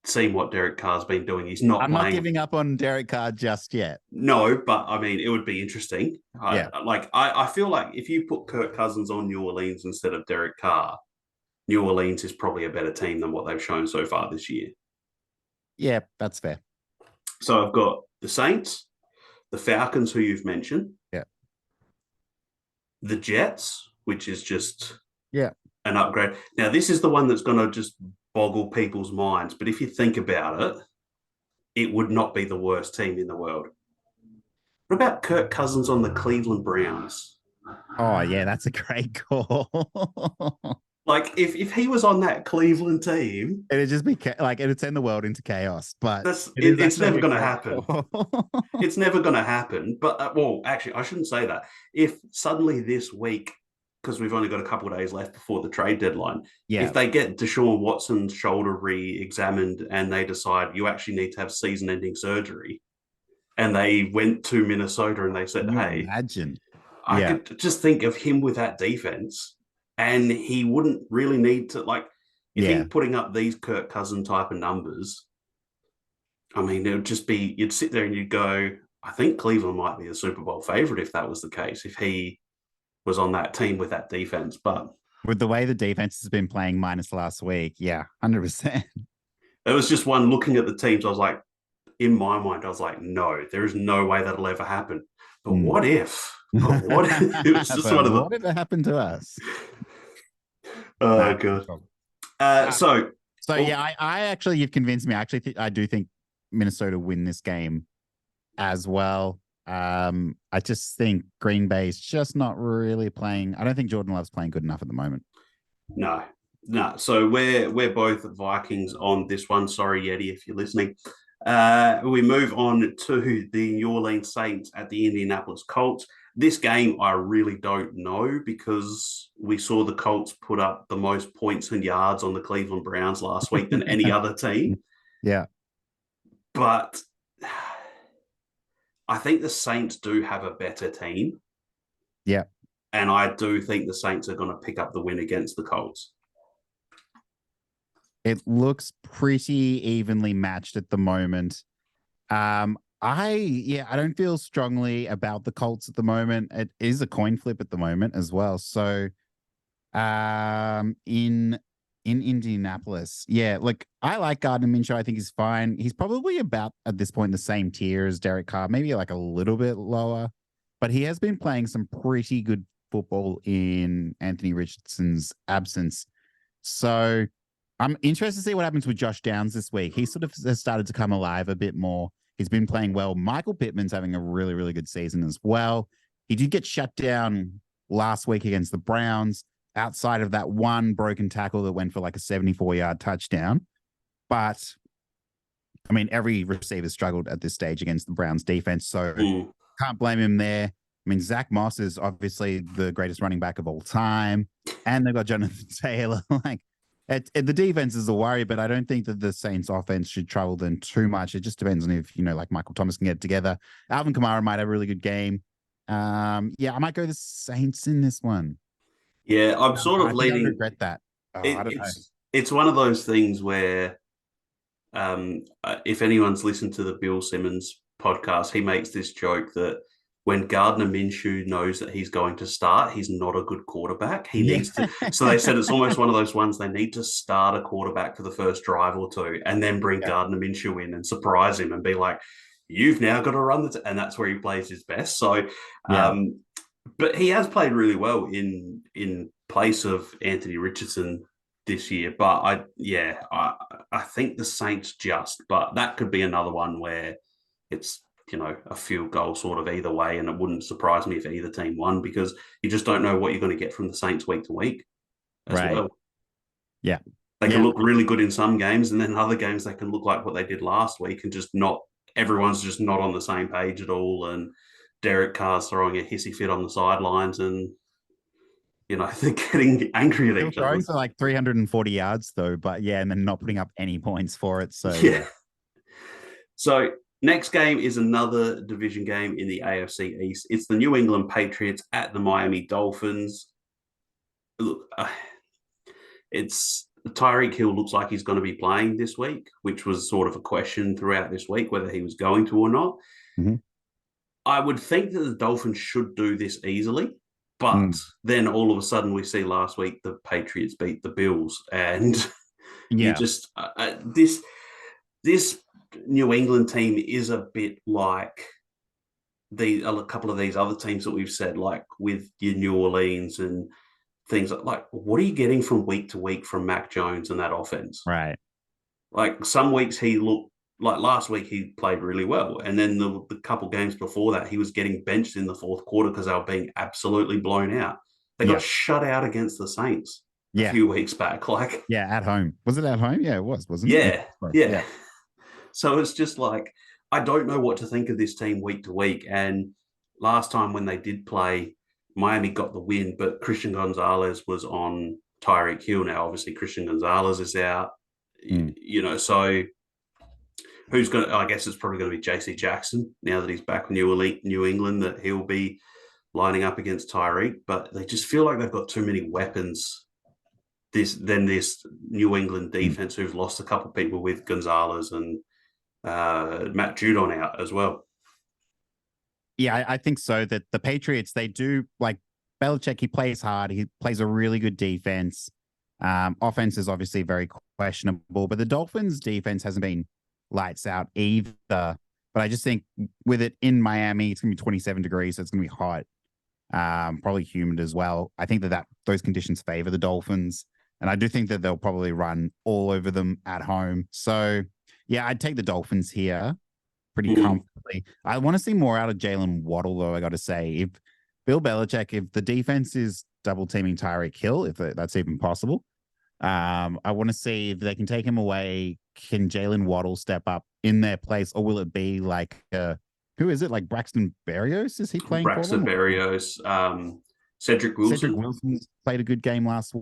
seen what Derek Carr's been doing. He's not not giving up on Derek Carr just yet. No, but I mean, it would be interesting. I feel like if you put Kirk Cousins on New Orleans instead of Derek Carr, New Orleans is probably a better team than what they've shown so far this year. Yeah, that's fair. So I've got the Saints, the Falcons, who you've mentioned. Yeah. The Jets, which is just an upgrade. Now, this is the one that's going to just boggle people's minds. But if you think about it, it would not be the worst team in the world. What about Kirk Cousins on the Cleveland Browns? Oh, yeah, that's a great call. Like, if he was on that Cleveland team... It'd just be, it'd send the world into chaos, but... It's never going to happen. It's never going to happen. But, well, actually, I shouldn't say that. If suddenly this week, because we've only got a couple of days left before the trade deadline, if they get Deshaun Watson's shoulder re-examined and they decide you actually need to have season-ending surgery, and they went to Minnesota and they said, hey... Imagine. I could just think of him with that defense and he wouldn't really need to, like, if Yeah. he's putting up these Kirk Cousin type of numbers, I mean, it would just be, you'd sit there and you'd go, I think Cleveland might be a Super Bowl favorite if that was the case, if he was on that team with that defense. But with the way the defense has been playing minus last week, yeah, 100%. it was just one looking at the teams, I was like, in my mind, I was like, no, there is no way that'll ever happen. But what if? But what if? It was just one of the. What if it happened to us? Oh, God. So yeah, I actually, you've convinced me. I do think Minnesota win this game as well. I just think Green Bay's just not really playing. I don't think Jordan Love's playing good enough at the moment. No. So we're both Vikings on this one. Sorry, Yeti, if you're listening. We move on to the New Orleans Saints at the Indianapolis Colts. This game, I really don't know, because we saw the Colts put up the most points and yards on the Cleveland Browns last week than any other team. Yeah. But I think the Saints do have a better team. Yeah. And I do think the Saints are going to pick up the win against the Colts. It looks pretty evenly matched at the moment. I don't feel strongly about the Colts at the moment. It is a coin flip at the moment as well. So in Indianapolis, yeah, like I like Gardner Minshew. I think he's fine. He's probably about at this point the same tier as Derek Carr, maybe like a little bit lower, but he has been playing some pretty good football in Anthony Richardson's absence. So I'm interested to see what happens with Josh Downs this week. He sort of has started to come alive a bit more. He's been playing well. Michael Pittman's having a really, really good season as well. He did get shut down last week against the Browns, outside of that one broken tackle that went for like a 74-yard touchdown. But, I mean, every receiver struggled at this stage against the Browns defense, so can't blame him there. I mean, Zach Moss is obviously the greatest running back of all time, and they've got Jonathan Taylor. The defense is a worry, but I don't think that the Saints offense should trouble them too much. It just depends on if, like Michael Thomas can get it together. Alvin Kamara might have a really good game. I might go the Saints in this one. Yeah, I'm sort of leaning. I regret that. I don't know. It's one of those things where, if anyone's listened to the Bill Simmons podcast, he makes this joke that when Gardner Minshew knows that he's going to start, he's not a good quarterback. He needs to. So they said it's almost one of those ones they need to start a quarterback for the first drive or two, and then bring Gardner Minshew in and surprise him and be like, "You've now got to run the," and that's where he plays his best. So, but he has played really well in place of Anthony Richardson this year. But I think the Saints but that could be another one where it's, a field goal sort of either way, and it wouldn't surprise me if either team won, because you just don't know what you're going to get from the Saints week to week as well. Yeah. They can look really good in some games, and then in other games they can look like what they did last week and just not, everyone's just not on the same page at all, and Derek Carr's throwing a hissy fit on the sidelines, and they're getting angry at each other. Throwing for like 340 yards though, but and then not putting up any points for it. So So next game is another division game in the AFC East. It's the New England Patriots at the Miami Dolphins. Look, it's Tyreek Hill looks like he's going to be playing this week, which was sort of a question throughout this week, whether he was going to or not. Mm-hmm. I would think that the Dolphins should do this easily, but then all of a sudden we see last week the Patriots beat the Bills, and you just this New England team is a bit like a couple of these other teams that we've said, like with your New Orleans and things like what are you getting from week to week from Mac Jones and that offense? Right. Like some weeks he looked like last week he played really well, and then the couple games before that he was getting benched in the fourth quarter because they were being absolutely blown out. They got shut out against the Saints a few weeks back. At home. Was it at home? Yeah, it was, wasn't it? Yeah. So it's just like, I don't know what to think of this team week to week. And last time when they did play, Miami got the win, but Christian Gonzalez was on Tyreek Hill. Now, obviously, Christian Gonzalez is out, so who's going to, I guess it's probably going to be JC Jackson now that he's back in New England, that he'll be lining up against Tyreek, but they just feel like they've got too many weapons. This New England defense who've lost a couple of people with Gonzalez and Matt Judon out as well. Yeah, I think so. That the Patriots, they do like Belichick. He plays hard. He plays a really good defense. Offense is obviously very questionable, but the Dolphins' defense hasn't been lights out either. But I just think with it in Miami, it's going to be 27 degrees, so it's going to be hot. Probably humid as well. I think that those conditions favor the Dolphins, and I do think that they'll probably run all over them at home. So yeah, I'd take the Dolphins here pretty comfortably. I want to see more out of Jalen Waddle, though. I got to say, if Bill Belichick, if the defense is double teaming Tyreek Hill, if that's even possible, I want to see if they can take him away. Can Jalen Waddle step up in their place, or will it be like who is it? Like Braxton Berrios? Is he playing Braxton for them? Berrios, Cedric Wilson. Cedric Wilson played a good game last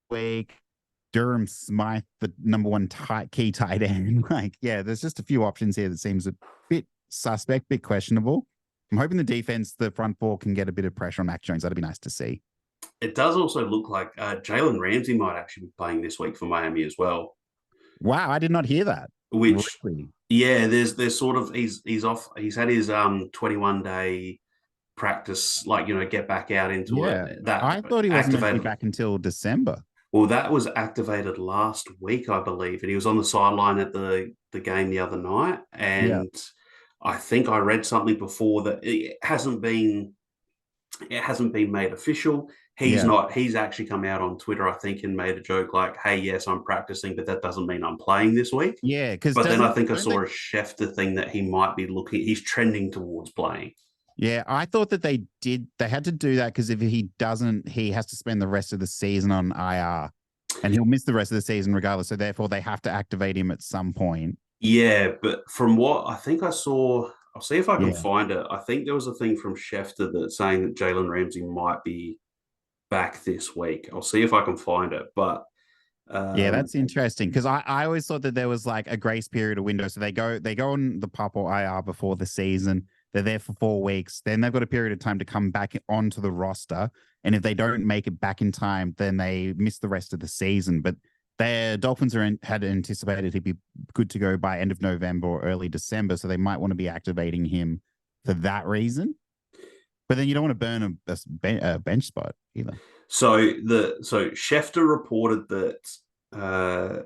week. Durham Smythe, the number one key tight end. Like, yeah, there's just a few options here that seems a bit suspect, bit questionable. I'm hoping the defense, the front four, can get a bit of pressure on Mac Jones. That'd be nice to see. It does also look like Jalen Ramsey might actually be playing this week for Miami as well. Wow, I did not hear that. Which, really? Yeah, there's sort of he's off. He's had his 21-day practice, like get back out into it. That I thought he wasn't going to be back until December. Well, that was activated last week, I believe, and he was on the sideline at the game the other night. And I think I read something before that it hasn't been made official. He's actually come out on Twitter, I think, and made a joke like, hey, yes, I'm practicing, but that doesn't mean I'm playing this week. Yeah, but then I think I saw a Schefter thing that he might be he's trending towards playing. Yeah, I thought that they had to do that because if he doesn't, he has to spend the rest of the season on IR and he'll miss the rest of the season regardless. So therefore they have to activate him at some point. Yeah, but from what I think I saw, I'll see if I can find it. I think there was a thing from Schefter that saying that Jalen Ramsey might be back this week. I'll see if I can find it. But yeah, that's interesting because I always thought that there was like a grace period or window. So they go on the PUP or IR before the season. They're there for 4 weeks. Then they've got a period of time to come back onto the roster. And if they don't make it back in time, then they miss the rest of the season. But their Dolphins had anticipated he'd be good to go by end of November or early December. So they might want to be activating him for that reason. But then you don't want to burn a bench spot either. So Schefter reported that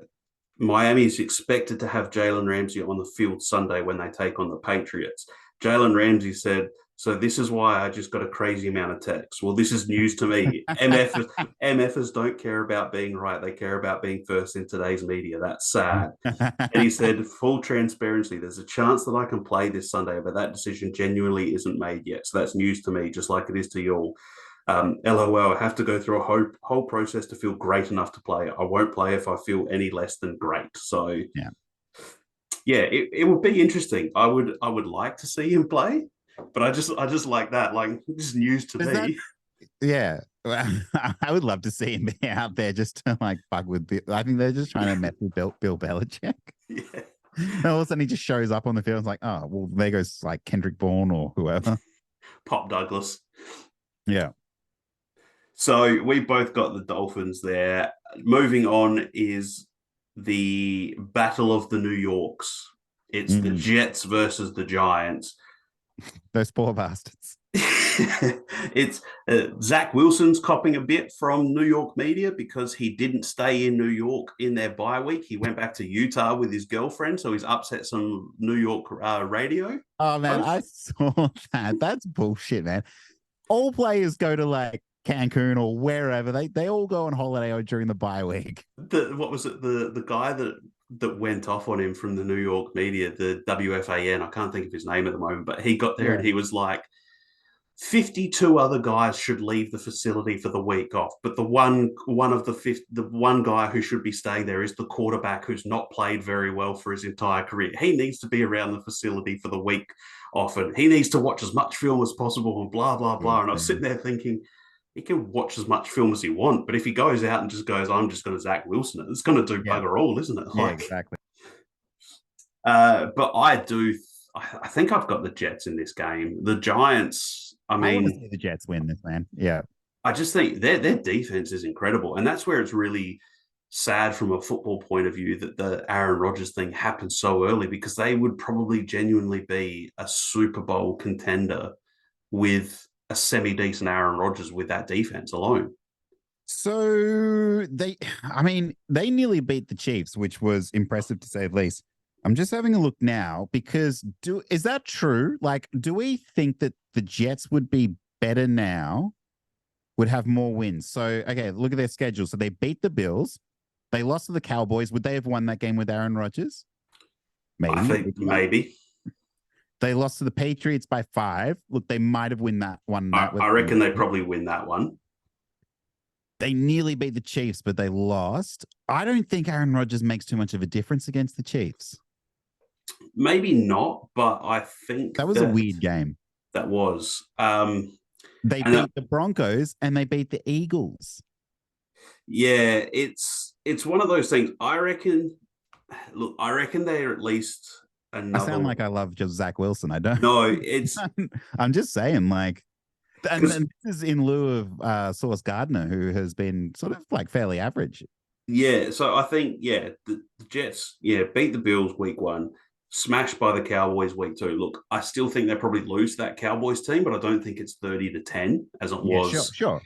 Miami is expected to have Jalen Ramsey on the field Sunday when they take on the Patriots. Jalen Ramsey said, so this is why I just got a crazy amount of texts. Well, this is news to me. MFers don't care about being right. They care about being first in today's media. That's sad. And he said, full transparency, there's a chance that I can play this Sunday, but that decision genuinely isn't made yet. So that's news to me, just like it is to you all. LOL, I have to go through a whole process to feel great enough to play. I won't play if I feel any less than great. So yeah, it would be interesting. I would like to see him play, but I just like that. Like, this is news to me. Yeah. I would love to see him be out there just to like fuck with Bill. I think they're just trying to mess with Bill Belichick. Yeah. And all of a sudden he just shows up on the field and it's like, oh, well, there goes like Kendrick Bourne or whoever. Pop Douglas. Yeah. So we both got the Dolphins there. Moving on is the Battle of the New Yorks. It's the Jets versus the Giants. Those poor bastards. It's Zach Wilson's copping a bit from New York media because he didn't stay in New York in their bye week. He went back to Utah with his girlfriend, so he's upset some New York radio. Oh, man, I saw that. That's bullshit, man. All players go to like Cancun or wherever. They all go on holiday during the bye week. What was it? The guy that went off on him from the New York media, the WFAN. I can't think of his name at the moment, but he got there and he was like, 52 other guys should leave the facility for the week off, but the one guy who should be staying there is the quarterback who's not played very well for his entire career. He needs to be around the facility for the week off, and he needs to watch as much film as possible, and blah blah blah. And I was sitting there thinking, he can watch as much film as he wants, but if he goes out and just goes, I'm just going to Zach Wilson it, it's going to do bugger all, isn't it? Yeah, exactly. But I think I've got the Jets in this game. The Giants, I I want to mean, see the Jets win this, man. Yeah. I just think their defense is incredible, and that's where it's really sad from a football point of view that the Aaron Rodgers thing happened so early, because they would probably genuinely be a Super Bowl contender with a semi-decent Aaron Rodgers with that defense alone. So I mean, they nearly beat the Chiefs, which was impressive to say the least. I'm just having a look now because is that true? Like, do we think that the Jets would be better now, would have more wins? So, okay, look at their schedule. So they beat the Bills. They lost to the Cowboys. Would they have won that game with Aaron Rodgers? Maybe. I think maybe. They lost to the Patriots by 5. Look, they might have won that. I reckon they probably win that one. They nearly beat the Chiefs, but they lost. I don't think Aaron Rodgers makes too much of a difference against the Chiefs. Maybe not, but I think that was a weird game. That was. They beat the Broncos and they beat the Eagles. Yeah, it's one of those things. I reckon they're at least another. I sound like I love just Zach Wilson. I don't. No, it's. I'm just saying, like, and this is in lieu of Sauce Gardner, who has been sort of like fairly average. Yeah, so I think the Jets beat the Bills week 1, smashed by the Cowboys week 2. Look, I still think they probably lose that Cowboys team, but I don't think it's 30-10 as it was. Sure.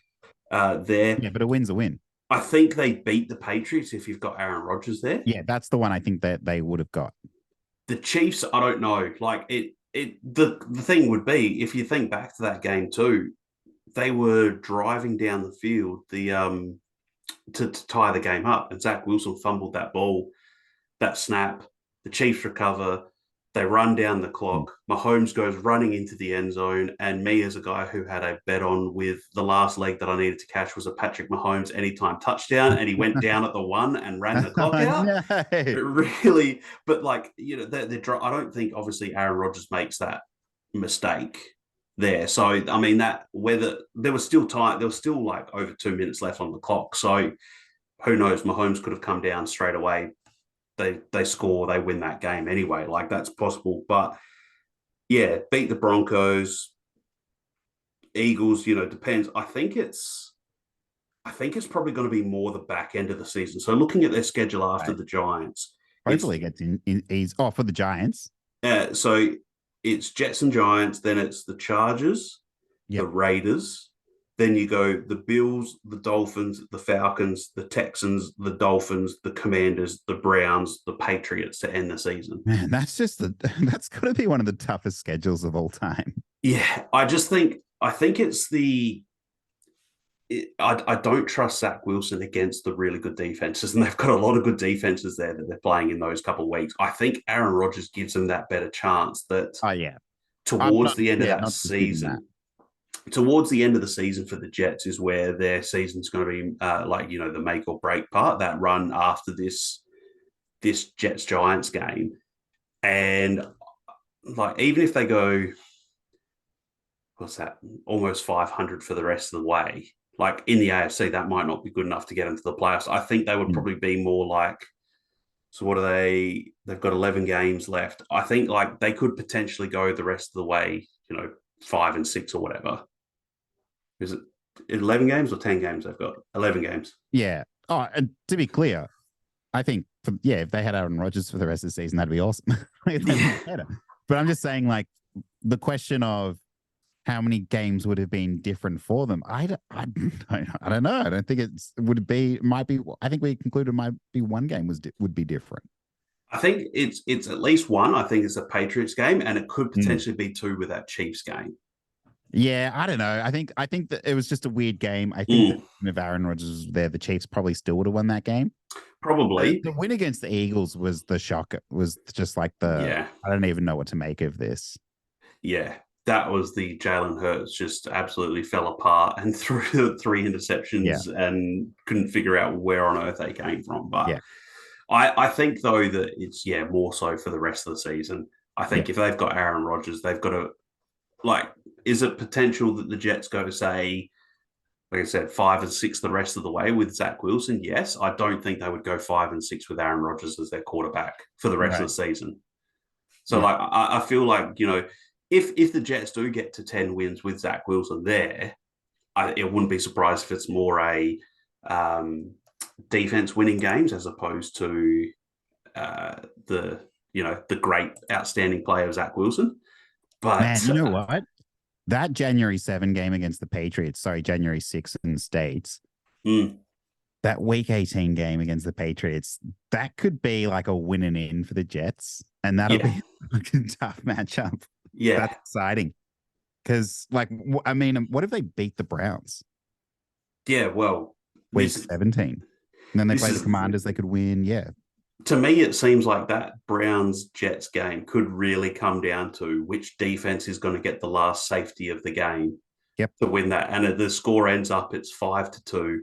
There. Yeah, but a win's a win. I think they beat the Patriots if you've got Aaron Rodgers there. Yeah, that's the one I think that they would have got. The Chiefs, I don't know. Like the thing would be, if you think back to that game too, they were driving down the field to tie the game up, and Zach Wilson fumbled that ball, that snap. The Chiefs recover. They run down the clock. Mahomes goes running into the end zone, and me, as a guy who had a bet on with the last leg that I needed to cash was a Patrick Mahomes anytime touchdown, and he went down at the 1 and ran the clock out. No. Really, but like, I don't think obviously Aaron Rodgers makes that mistake there. So I mean, that whether there was still time, there was still like over 2 minutes left on the clock. So who knows? Mahomes could have come down straight away. They score, they win that game anyway. Like, that's possible. But yeah, beat the Broncos, Eagles. Depends. I think it's probably going to be more the back end of the season. So looking at their schedule after the Giants, hopefully it gets in ease. Oh, for the Giants. So it's Jets and Giants. Then it's the Chargers, the Raiders. Then you go the Bills, the Dolphins, the Falcons, the Texans, the Dolphins, the Commanders, the Browns, the Patriots to end the season. Man, that's got to be one of the toughest schedules of all time. Yeah, I think it's I don't trust Zach Wilson against the really good defenses, and they've got a lot of good defenses there that they're playing in those couple of weeks. I think Aaron Rodgers gives them that better chance that towards the end of that season. Towards the end of the season for the Jets is where their season's going to be the make or break part, that run after this Jets Giants game. And like, even if they go, what's that, almost 500 for the rest of the way, like in the AFC, that might not be good enough to get into the playoffs. I think they would probably be more like, so what are they? They've got 11 games left. I think like they could potentially go the rest of the way, 5 and 6 or whatever. Is it 11 games or 10 games they've got? 11 games. Yeah. Oh, and to be clear, I think, if they had Aaron Rodgers for the rest of the season, that'd be awesome. Better. But I'm just saying, like, the question of how many games would have been different for them, I don't know. I don't think I think we concluded it might be one game would be different. I think it's at least one. I think it's a Patriots game, and it could potentially be 2 with that Chiefs game. Yeah, I don't know. I think that it was just a weird game. I think that if Aaron Rodgers was there, the Chiefs probably still would have won that game. Probably. The win against the Eagles was the shock. It was just like I don't even know what to make of this. Yeah, that was the Jalen Hurts just absolutely fell apart and threw 3 interceptions and couldn't figure out where on earth they came from. But I think, though, that it's, more so for the rest of the season. I think if they've got Aaron Rodgers, they've got to, like, is it potential that the Jets go to, say, like I said, 5 and 6 the rest of the way with Zach Wilson? Yes. I don't think they would go 5 and 6 with Aaron Rodgers as their quarterback for the rest of the season. So, like, I feel like, if the Jets do get to 10 wins with Zach Wilson there, it wouldn't be surprised if it's more a defense winning games as opposed to the the great outstanding play of Zach Wilson. Man, But you know what? That January 7 game against the Patriots, sorry, January 6 in the States, that week 18 game against the Patriots, that could be like a win and in for the Jets. And that'll be a fucking tough matchup. Yeah. That's exciting. Because, like, I mean, what if they beat the Browns? Yeah, well, week 17. And then they play the Commanders, they could win. Yeah. To me, it seems like that Browns-Jets game could really come down to which defense is going to get the last safety of the game to win that. And the score ends up, it's 5-2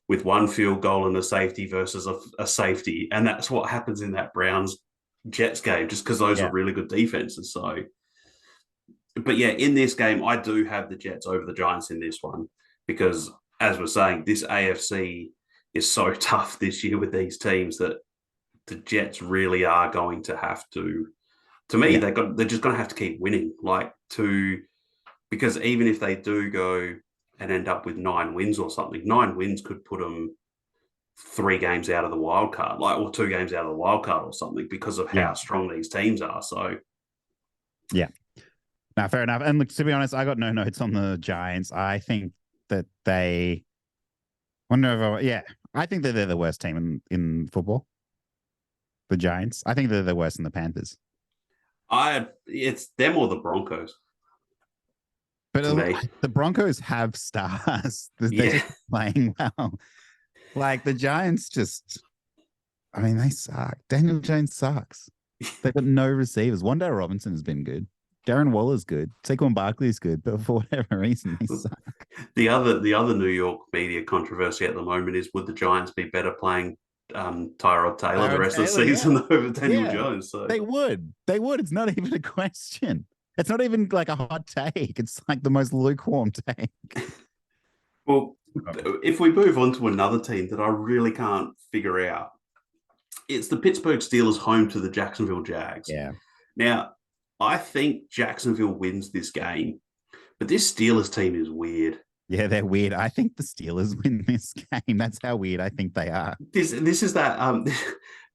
with one field goal and a safety versus a safety. And that's what happens in that Browns-Jets game, just because those are really good defenses. So, but yeah, in this game, I do have the Jets over the Giants in this one because, as we're saying, this AFC is so tough this year with these teams that the Jets really are going to have to me, they're just going to have to keep winning, because even if they do go and end up with 9 wins or something, 9 wins could put them 3 games out of the wild card, or 2 games out of the wild card or something, because of how strong these teams are. So, yeah, now fair enough. And look, to be honest, I got no notes on the Giants. I think that I think that they're the worst team in football. The Giants. I think they're worse than the Panthers. It's them or the Broncos. But the Broncos have stars. They're just playing well. Like the Giants they suck. Daniel Jones sucks. They've got no receivers. Wan'Dale Robinson has been good. Darren Waller's good. Saquon Barkley's good, but for whatever reason, they suck. The other New York media controversy at the moment is, would the Giants be better playing Tyrod Taylor the rest of the season over Daniel Jones? So they would. It's not even a question. It's not even like a hot take. It's like the most lukewarm take. Well, if we move on to another team that I really can't figure out, it's the Pittsburgh Steelers home to the Jacksonville Jags. Yeah. Now, I think Jacksonville wins this game, but this Steelers team is weird. Yeah, they're weird. I think the Steelers win this game. That's how weird I think they are. This is that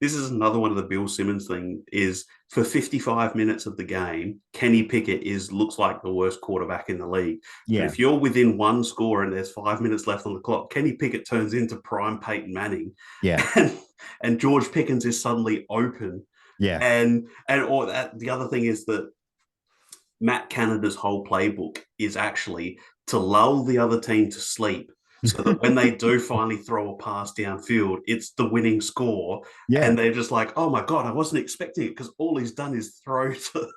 this is another one of the Bill Simmons thing, is for 55 minutes of the game, Kenny Pickett looks like the worst quarterback in the league. Yeah. But if you're within one score and there's 5 minutes left on the clock, Kenny Pickett turns into prime Peyton Manning. Yeah. And George Pickens is suddenly open. Yeah. And the other thing is that Matt Canada's whole playbook is actually to lull the other team to sleep, so that when they do finally throw a pass downfield, it's the winning score. Yeah. And they're just like, oh my God, I wasn't expecting it, because all he's done is throw to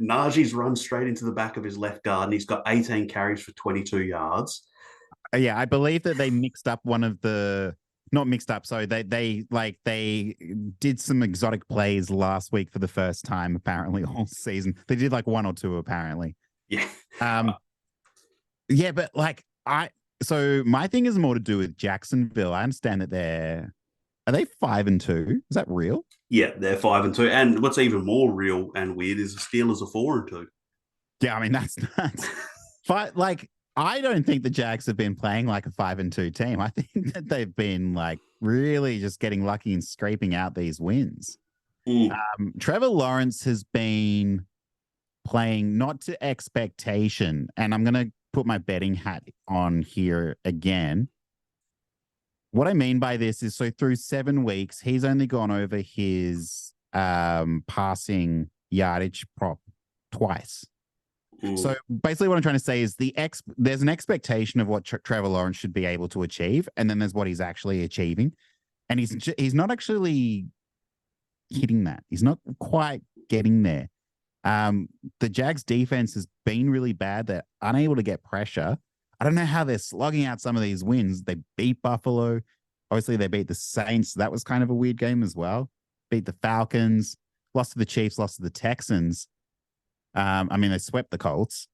Najee's run straight into the back of his left guard, and he's got 18 carries for 22 yards. Yeah, I believe that they mixed up one of the not mixed up. So they did some exotic plays last week for the first time, apparently all season. They did like 1 or 2 apparently. Yeah. Yeah, but so my thing is more to do with Jacksonville. I understand that are they 5-2? Is that real? Yeah, they're 5-2. And what's even more real and weird is the Steelers are 4-2. Yeah, I mean that's nuts. I don't think the Jags have been playing like a 5-2 team. I think that they've been like really just getting lucky and scraping out these wins. Trevor Lawrence has been playing not to expectation, and I'm going to put my betting hat on here again. What I mean by this is, so through 7 weeks, he's only gone over his passing yardage prop twice. So basically what I'm trying to say is there's an expectation of what Trevor Lawrence should be able to achieve, and then there's what he's actually achieving. And he's not actually hitting that. He's not quite getting there. The Jags defense has been really bad. They're unable to get pressure. I don't know how they're slugging out some of these wins. They beat Buffalo. Obviously, they beat the Saints. That was kind of a weird game as well. Beat the Falcons, lost to the Chiefs, lost to the Texans. They swept the Colts.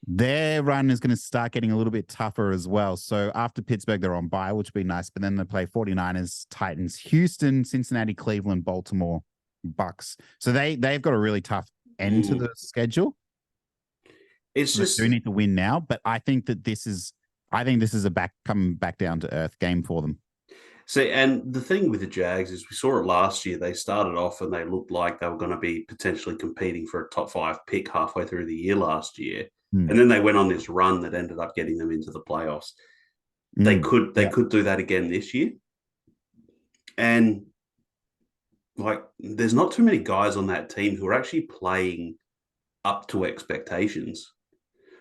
Their run is going to start getting a little bit tougher as well. So after Pittsburgh, they're on bye, which would be nice. But then they play 49ers, Titans, Houston, Cincinnati, Cleveland, Baltimore, Bucks. So they've got a really tough end to the schedule. It's They just do need to win now, but I think this is a coming back down to earth game for them. see, and the thing with the Jags is we saw it last year. They started off and they looked like they were going to be potentially competing for a top 5 pick halfway through the year last year. Mm. And then they went on this run that ended up getting them into the playoffs. They could do that again this year. And like there's not too many guys on that team who are actually playing up to expectations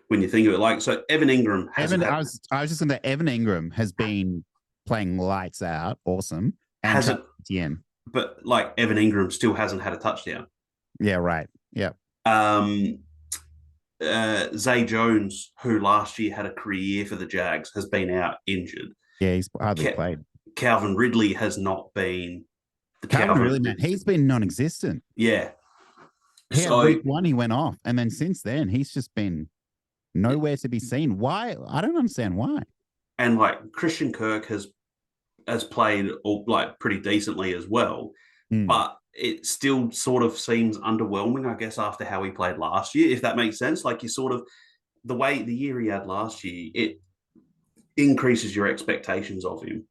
when you think of it. Like, so Evan Ingram hasn't I was just going to say Evan Ingram has been playing lights out, awesome, and hasn't, Etienne. but like Evan Ingram still hasn't had a touchdown. Yeah, right. Yeah. Zay Jones, who last year had a career year for the Jags, has been out injured. Yeah, he's hardly played. Calvin Ridley has not been the Calvin Ridley, man, he's been non-existent. Yeah. So week 1 he went off, and then since then he's just been nowhere to be seen. Why? I don't understand why. And like Christian Kirk has played like pretty decently as well, but it still sort of seems underwhelming, I guess, after how he played last year, if that makes sense. Like you sort of the year he had last year, it increases your expectations of him.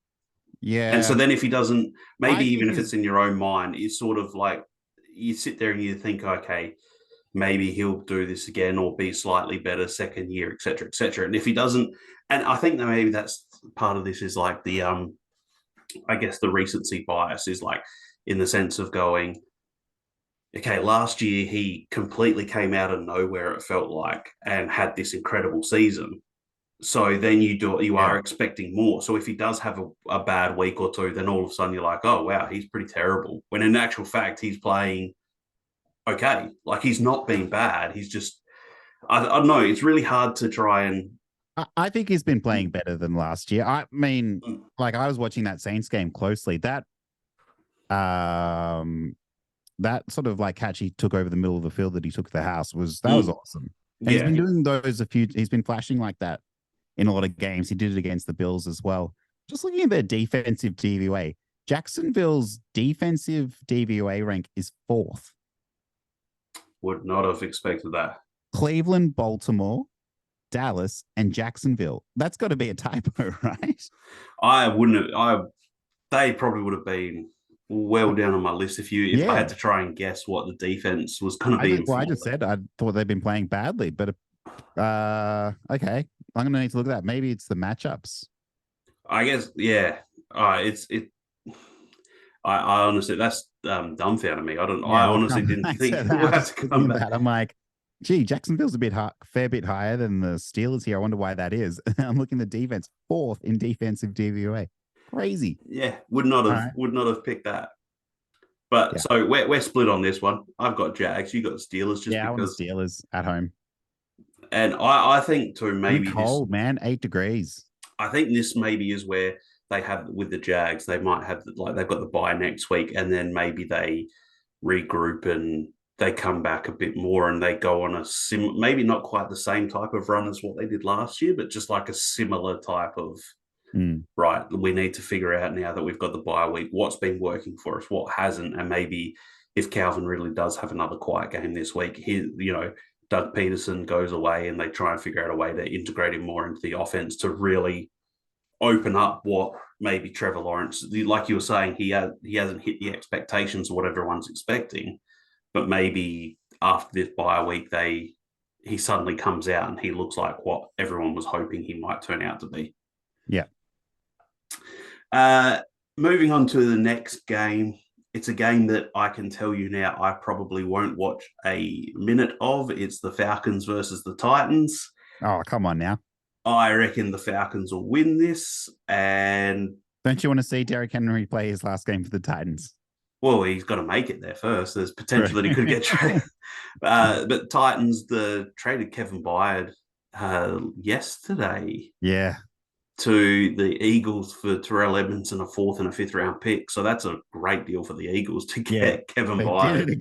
Yeah. And so then if he doesn't, maybe even if it's in your own mind, it's sort of like you sit there and you think, okay, maybe he'll do this again or be slightly better second year, et cetera, et cetera. And if he doesn't, and I think that maybe that's part of this is like the, I guess the recency bias is like in the sense of going, okay, last year he completely came out of nowhere, it felt like, and had this incredible season. So then you are expecting more. So if he does have a bad week or two, then all of a sudden you're like, oh, wow, he's pretty terrible. When in actual fact, he's playing okay. Like he's not been bad. He's just, I don't know. It's really hard to try and. I think he's been playing better than last year. I mean, like I was watching that Saints game closely. That sort of like catch he took over the middle of the field that he took to the house was awesome. And he's been doing those he's been flashing like that in a lot of games. He did it against the Bills as well. Just looking at their defensive DVOA, Jacksonville's defensive DVOA rank is 4th. Would not have expected that. Cleveland, Baltimore, Dallas, and Jacksonville. That's got to be a typo, right? I wouldn't have. They probably would have been well down on my list if I had to try and guess what the defense was going to be. I just said I thought they'd been playing badly, but okay, I'm going to need to look at that. Maybe it's the matchups. I guess, yeah. I honestly, that's dumbfounded me. I honestly didn't think we'll have to come back. I'm like, gee, Jacksonville's a fair bit higher than the Steelers here. I wonder why that is. I'm looking at the defense, 4th in defensive DVOA. Crazy. Yeah, would not have picked that. But so we're split on this one. I've got Jags, you got the Steelers, just I want the Steelers at home. And I think too, maybe it's cold, man, 8 degrees. I think this maybe is where they have with the Jags, they might have like they've got the bye next week, and then maybe they regroup and they come back a bit more and they go on a maybe not quite the same type of run as what they did last year, but just like a similar type of right. We need to figure out now that we've got the bye week what's been working for us, what hasn't, and maybe if Calvin really does have another quiet game this week, Doug Peterson goes away and they try and figure out a way to integrate him more into the offense to really open up what maybe Trevor Lawrence, like you were saying, he hasn't hit the expectations of what everyone's expecting, but maybe after this bye week, he suddenly comes out and he looks like what everyone was hoping he might turn out to be. Yeah. Moving on to the next game. It's a game that I can tell you now I probably won't watch a minute of. It's the Falcons versus the Titans. Oh, come on now. I reckon the Falcons will win this. And don't you want to see Derrick Henry play his last game for the Titans? Well, he's got to make it there first. There's potential that he could get traded. But Titans, traded Kevin Byard yesterday. Yeah. To the Eagles for Terrell Edmondson, a 4th and a 5th round pick. So that's a great deal for the Eagles to get Kevin Byard.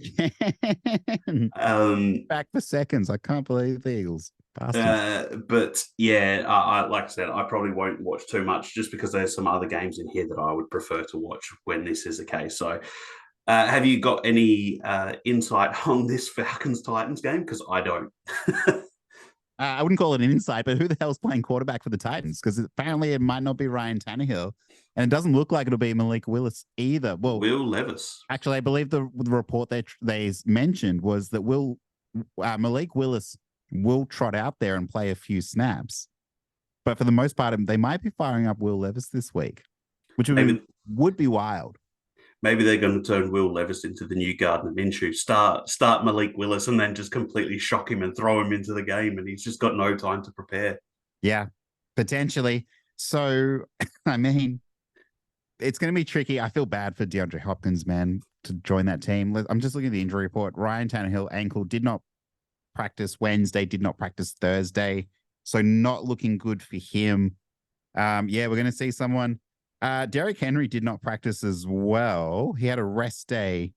Back for seconds. I can't believe the Eagles. But yeah, I like I said, I probably won't watch too much just because there's some other games in here that I would prefer to watch when this is the case. So have you got any insight on this Falcons-Titans game? Because I don't. I wouldn't call it an insight, but who the hell's playing quarterback for the Titans? Because apparently it might not be Ryan Tannehill, and it doesn't look like it'll be Malik Willis either. Well, Will Levis. actually, I believe the report they mentioned was that Malik Willis will trot out there and play a few snaps, but for the most part, they might be firing up Will Levis this week, which would be wild. Maybe they're going to turn Will Levis into the new Gardner Minshew. Start Malik Willis and then just completely shock him and throw him into the game, and he's just got no time to prepare. Yeah, potentially. So, I mean, it's going to be tricky. I feel bad for DeAndre Hopkins, man, to join that team. I'm just looking at the injury report. Ryan Tannehill ankle, did not practice Wednesday, did not practice Thursday. So not looking good for him. We're going to see someone. Derrick Henry did not practice as well. He had a rest day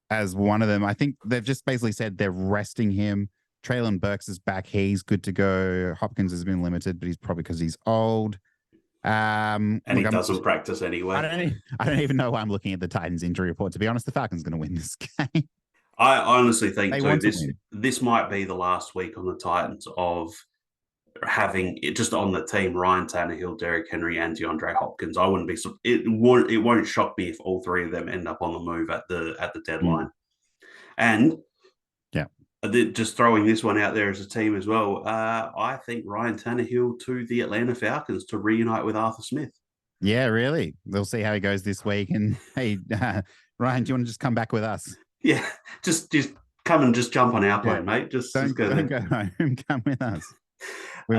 as one of them. I think they've just basically said they're resting him. Traylon Burks is back. He's good to go. Hopkins has been limited, but he's probably because he's old. And he doesn't practice anyway. I don't even know why I'm looking at the Titans injury report. To be honest, the Falcons going to win this game. I honestly think this might be the last week on the Titans of having it just on the team: Ryan Tannehill, Derrick Henry, and DeAndre Hopkins. I wouldn't be. It won't shock me if all three of them end up on the move at the deadline. And yeah, just throwing this one out there as a team as well. I think Ryan Tannehill to the Atlanta Falcons to reunite with Arthur Smith. Yeah, really. We'll see how he goes this week. And hey, Ryan, do you want to just come back with us? Yeah, just come and just jump on our plane, mate. Don't go home. Come with us. We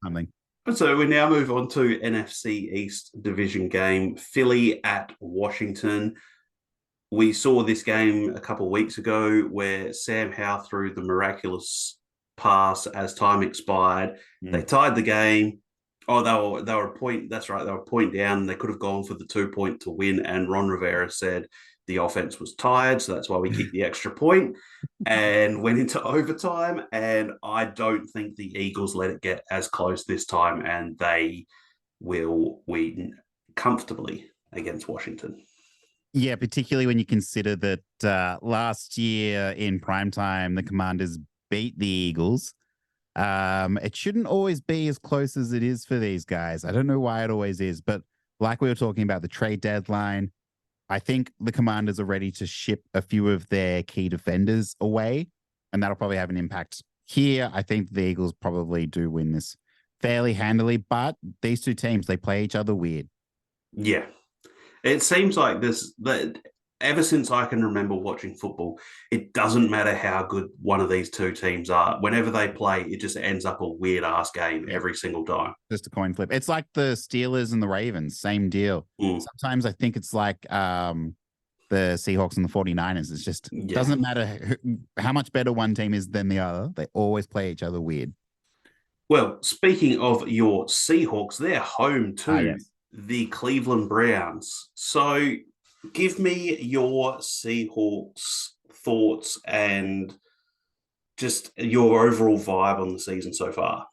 something. So we now move on to NFC East division game, Philly at Washington. We saw this game a couple of weeks ago where Sam Howell threw the miraculous pass as time expired. They tied the game. Oh, they were a point. That's right. They were a point down. They could have gone for the 2-point to win. And Ron Rivera said the offense was tired, so that's why we kicked the extra point and went into overtime. And I don't think the Eagles let it get as close this time, and they will win comfortably against Washington. Yeah, particularly when you consider that last year in primetime, the Commanders beat the Eagles. It shouldn't always be as close as it is for these guys. I don't know why it always is, but like we were talking about the trade deadline, I think the Commanders are ready to ship a few of their key defenders away, and that'll probably have an impact here. I think the Eagles probably do win this fairly handily, but these two teams, they play each other weird. Yeah. It seems like that ever since I can remember watching football, it doesn't matter how good one of these two teams are. Whenever they play, it just ends up a weird-ass game every single time. Just a coin flip. It's like the Steelers and the Ravens, same deal. Sometimes I think it's like the Seahawks and the 49ers. It's just doesn't matter how much better one team is than the other. They always play each other weird. Well, speaking of your Seahawks, they're home to the Cleveland Browns. So give me your Seahawks thoughts and just your overall vibe on the season so far.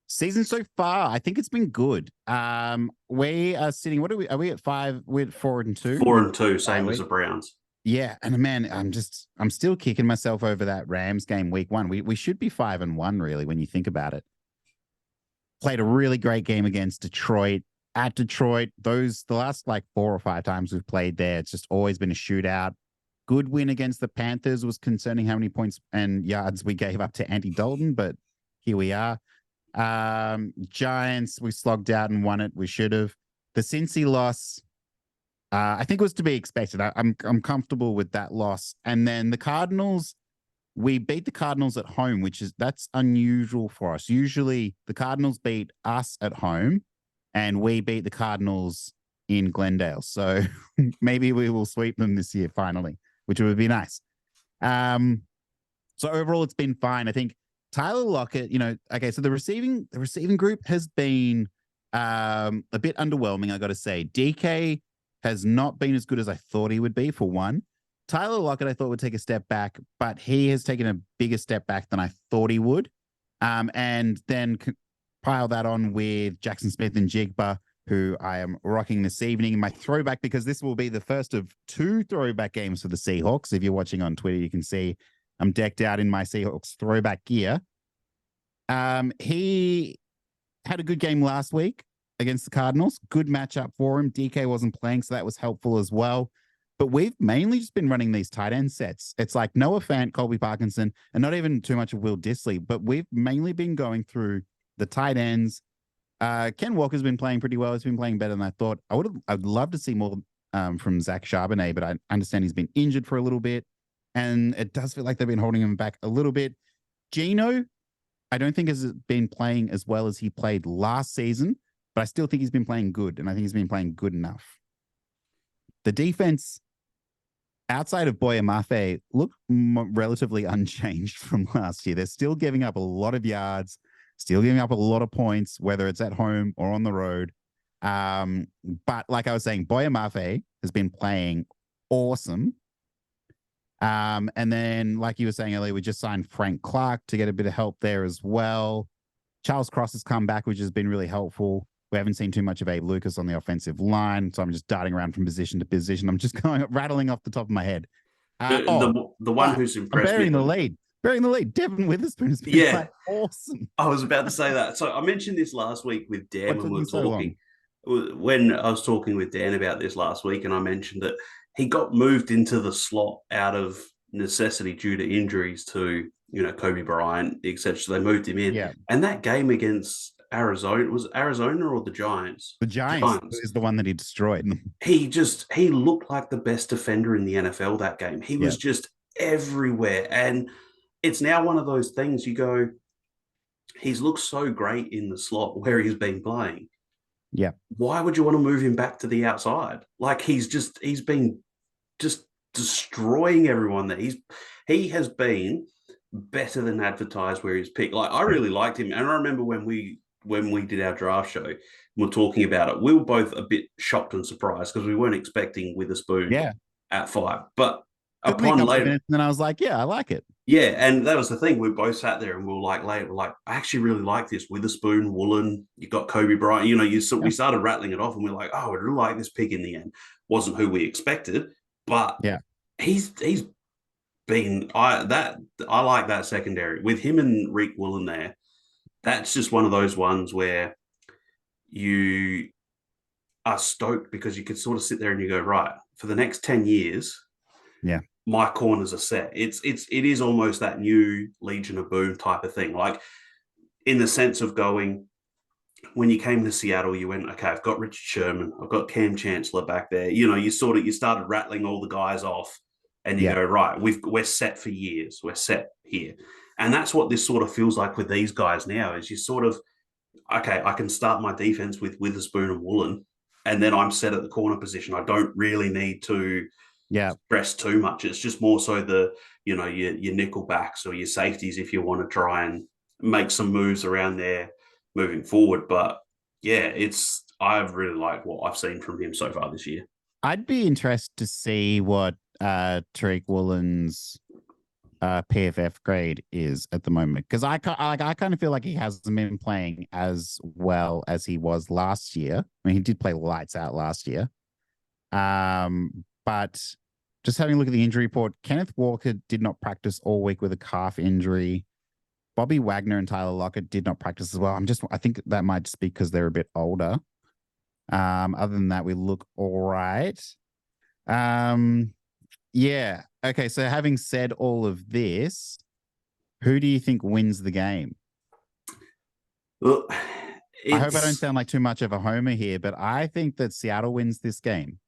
Season so far, I think it's been good. We are sitting, are we at 5? We're at 4-2? 4-2, same as the Browns. Yeah, and man, I'm still kicking myself over that Rams game week 1. We should be 5-1, really, when you think about it. Played a really great game against Detroit. At Detroit, the last like 4 or 5 times we've played there, it's just always been a shootout. Good win against the Panthers. Was concerning how many points and yards we gave up to Andy Dalton, but here we are. Giants, we slogged out and won it. We should have. The Cincy loss, I think was to be expected. I'm comfortable with that loss. And then the Cardinals, we beat the Cardinals at home, that's unusual for us. Usually the Cardinals beat us at home and we beat the Cardinals in Glendale. So maybe we will sweep them this year finally, which would be nice. So overall, it's been fine. I think Tyler Lockett, so the receiving group has been a bit underwhelming, I got to say. DK has not been as good as I thought he would be, for one. Tyler Lockett, I thought would take a step back, but he has taken a bigger step back than I thought he would. And then pile that on with Jackson Smith and Jigba, who I am rocking this evening. My throwback, because this will be the first of 2 throwback games for the Seahawks. If you're watching on Twitter, you can see I'm decked out in my Seahawks throwback gear. He had a good game last week against the Cardinals. Good matchup for him. DK wasn't playing, so that was helpful as well. But we've mainly just been running these tight end sets. It's like Noah Fant, Colby Parkinson, and not even too much of Will Dissly, but we've mainly been going through the tight ends. Ken Walker's been playing pretty well. He's been playing better than I thought. I'd love to see more from Zach Charbonnet, but I understand he's been injured for a little bit. And it does feel like they've been holding him back a little bit. Gino, I don't think has been playing as well as he played last season, but I still think he's been playing good, and I think he's been playing good enough. The defense, outside of Boya Mafe, look relatively unchanged from last year. They're still giving up a lot of yards, still giving up a lot of points, whether it's at home or on the road. But like I was saying, Boya Mafe has been playing awesome. And then, like you were saying earlier, we just signed Frank Clark to get a bit of help there as well. Charles Cross has come back, which has been really helpful. We haven't seen too much of Abe Lucas on the offensive line, so I'm just darting around from position to position. I'm just rattling off the top of my head. The one who's impressed me. Bearing the lead. Devin Witherspoon has been playing awesome. I was about to say that. So I mentioned this last week with Dan when we were talking. When I was talking with Dan about this last week, and I mentioned that he got moved into the slot out of necessity due to injuries to, Kobe Bryant, etc. So they moved him in. Yeah. And that game against Arizona, was it Arizona or the Giants? The Giants is the one that he destroyed. He looked like the best defender in the NFL that game. He was just everywhere. And it's now one of those things you go, he's looked so great in the slot where he's been playing. Yeah. Why would you want to move him back to the outside? Like he's been just destroying everyone there. He has been better than advertised where he's picked. Like I really liked him. And I remember when we did our draft show, we're talking about it, we were both a bit shocked and surprised because we weren't expecting Witherspoon at 5. But upon later, and then I was like, I like it. Yeah, and that was the thing. We both sat there and we were like, later, I actually really like this. Witherspoon, Woolen, you got Kobe Bryant. We started rattling it off, and we were like, oh, we really like this pick in the end. Wasn't who we expected, but he's been. I like that secondary with him and Reek Woolen there. That's just one of those ones where you are stoked because you could sort of sit there and you go, right, for the next 10 years, my corners are set. It is almost that new Legion of Boom type of thing. Like in the sense of going, when you came to Seattle, you went, okay, I've got Richard Sherman, I've got Cam Chancellor back there. You started rattling all the guys off and you go, right, we're set for years. We're set here. And that's what this sort of feels like with these guys now is you sort of, okay, I can start my defense with Witherspoon and Woolen, and then I'm set at the corner position. I don't really need to stress too much. It's just more so your nickel backs or your safeties if you want to try and make some moves around there moving forward. But I've really liked what I've seen from him so far this year. I'd be interested to see what Tariq Woolen's PFF grade is at the moment, because I kind of feel like he hasn't been playing as well as he was last year. I mean, he did play lights out last year. But just having a look at the injury report, Kenneth Walker did not practice all week with a calf injury. Bobby Wagner and Tyler Lockett did not practice as well. I think that might just be because they're a bit older. Other than that, we look all right. Yeah. Okay. So having said all of this, who do you think wins the game? Well, I hope I don't sound like too much of a homer here, but I think that Seattle wins this game.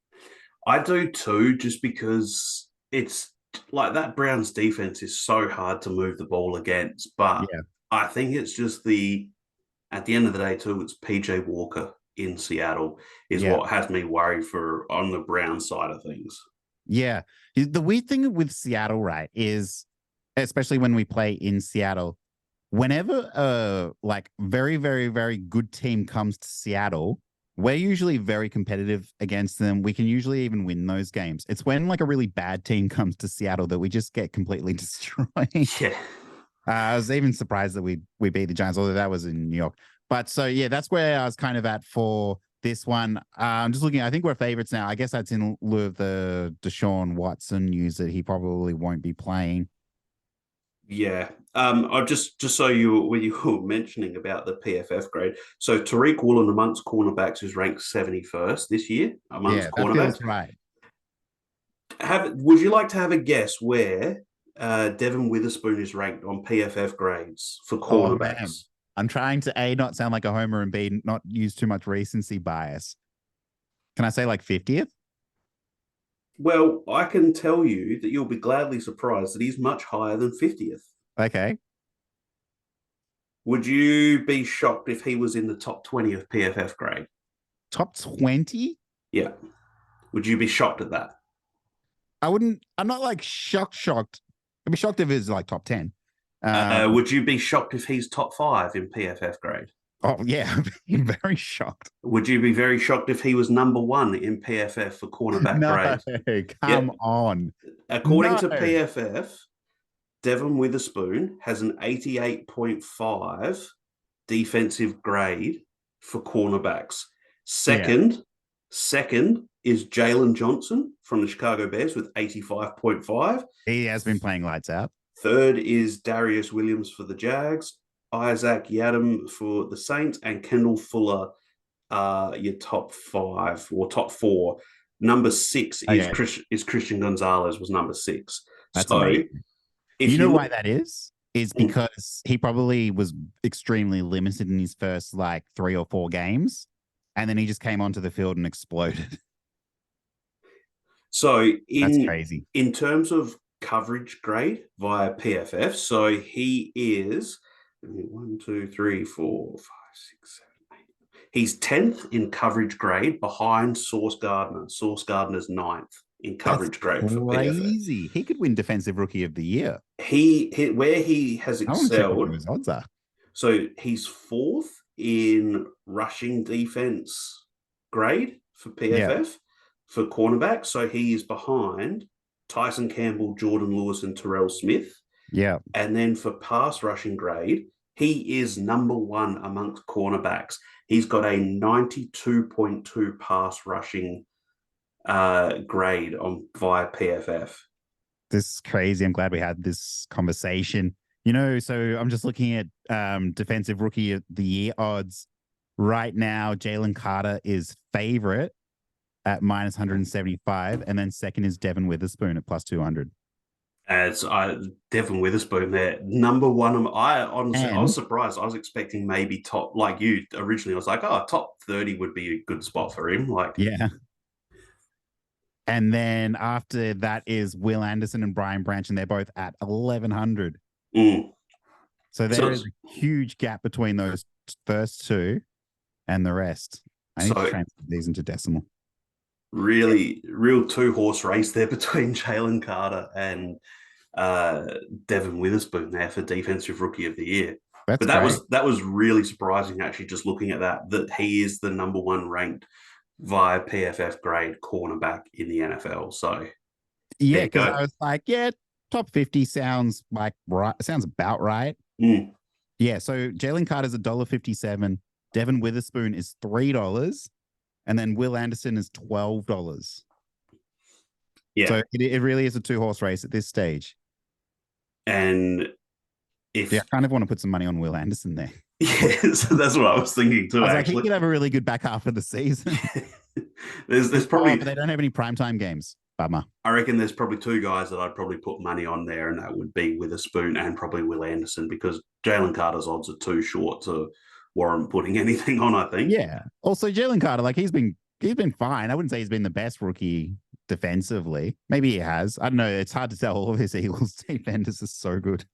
I do too, just because it's like that Browns defense is so hard to move the ball against. But I think it's just at the end of the day too, it's PJ Walker in Seattle is what has me worried on the Browns side of things. Yeah. The weird thing with Seattle, right, is especially when we play in Seattle, whenever a very, very, very good team comes to Seattle, we're usually very competitive against them. We can usually even win those games. It's when a really bad team comes to Seattle that we just get completely destroyed. Yeah. I was even surprised that we beat the Giants, although that was in New York. But so, that's where I was kind of at for this one. I'm just looking, I think we're favorites now. I guess that's in lieu of the Deshaun Watson news that he probably won't be playing. Yeah. I just so you when you were mentioning about the PFF grade. So Tariq Woolen amongst cornerbacks is ranked 71st this year amongst Yeah, that feels cornerbacks. right. Would you like to have a guess where Devon Witherspoon is ranked on PFF grades for Oh man, cornerbacks? I'm trying to A, not sound like a homer, and B, not use too much recency bias. Can I say like 50th? Well, I can tell you that you'll be gladly surprised that he's much higher than 50th. Okay. Would you be shocked if he was in the top 20 of PFF grade? Top 20? Yeah. Would you be shocked at that? I'm not like shocked. I'd be shocked if it's like top 10. Would you be shocked if he's top 5 in PFF grade? Oh yeah, I'd be very shocked. Would you be very shocked if he was number 1 in PFF for cornerback No, grade? come Yep. on. According No. to PFF, Devon Witherspoon has an 88.5 defensive grade for cornerbacks. Second, second is Jalen Johnson from the Chicago Bears with 85.5. He has been playing lights out. Third is Darius Williams for the Jags, Isaac Yadam for the Saints, and Kendall Fuller, your top 5 or top 4. Number 6 Okay. is Christian Gonzalez was number 6. That's So amazing. if You know you why look, that is? Is because he probably was extremely limited in his first like 3 or 4 games. And then he just came onto the field and exploded. so That's crazy. in terms of coverage grade via PFF, so he is 1, 2, 3, 4, 5, 6, 7, 8. He's 10th in coverage grade behind Sauce Gardner. Sauce Gardner's 9th in That's coverage grade for PFF. crazy. He could win Defensive Rookie of the Year. Where he has I want to check what excelled. his odds are. So he's 4th in rushing defense grade for PFF for cornerback. So he is behind Tyson Campbell, Jordan Lewis, and Terrell Smith. Yeah. And then for pass rushing grade, he is number 1 amongst cornerbacks. He's got a 92.2 pass rushing grade on via PFF. This is crazy. I'm glad we had this conversation. So I'm just looking at Defensive Rookie of the Year odds. Right now, Jalen Carter is favorite at minus 175, and then second is Devon Witherspoon at plus 200. As Devon Witherspoon there, number 1. I was surprised. I was expecting maybe top, like you originally. I was like, oh, top 30 would be a good spot for him. Like, yeah. And then after that is Will Anderson and Brian Branch, and they're both at 1,100. So there is a huge gap between those first two and the rest. I need to translate these into decimal. Really, real 2-horse race there between Jalen Carter and Devon Witherspoon there for Defensive Rookie of the Year. But that was really surprising, actually, just looking at that he is the number 1 ranked via PFF grade cornerback in the NFL. So yeah, because I was like, top 50 sounds like right. Sounds about right. Yeah, so Jalen Carter's $1.57. Devon Witherspoon is $3, and then Will Anderson is $12. Yeah, so it really is a 2-horse race at this stage. And I kind of want to put some money on Will Anderson there. Yeah, so that's what I was thinking too. He could have a really good back half of the season. there's probably but they don't have any primetime games. Bummer. I reckon there's probably 2 guys that I'd probably put money on there, and that would be Witherspoon and probably Will Anderson, because Jalen Carter's odds are too short to warrant putting anything on, I think. Yeah. Also, Jalen Carter, like he's been fine. I wouldn't say he's been the best rookie defensively. Maybe he has. I don't know. It's hard to tell. All of his Eagles defenders are so good.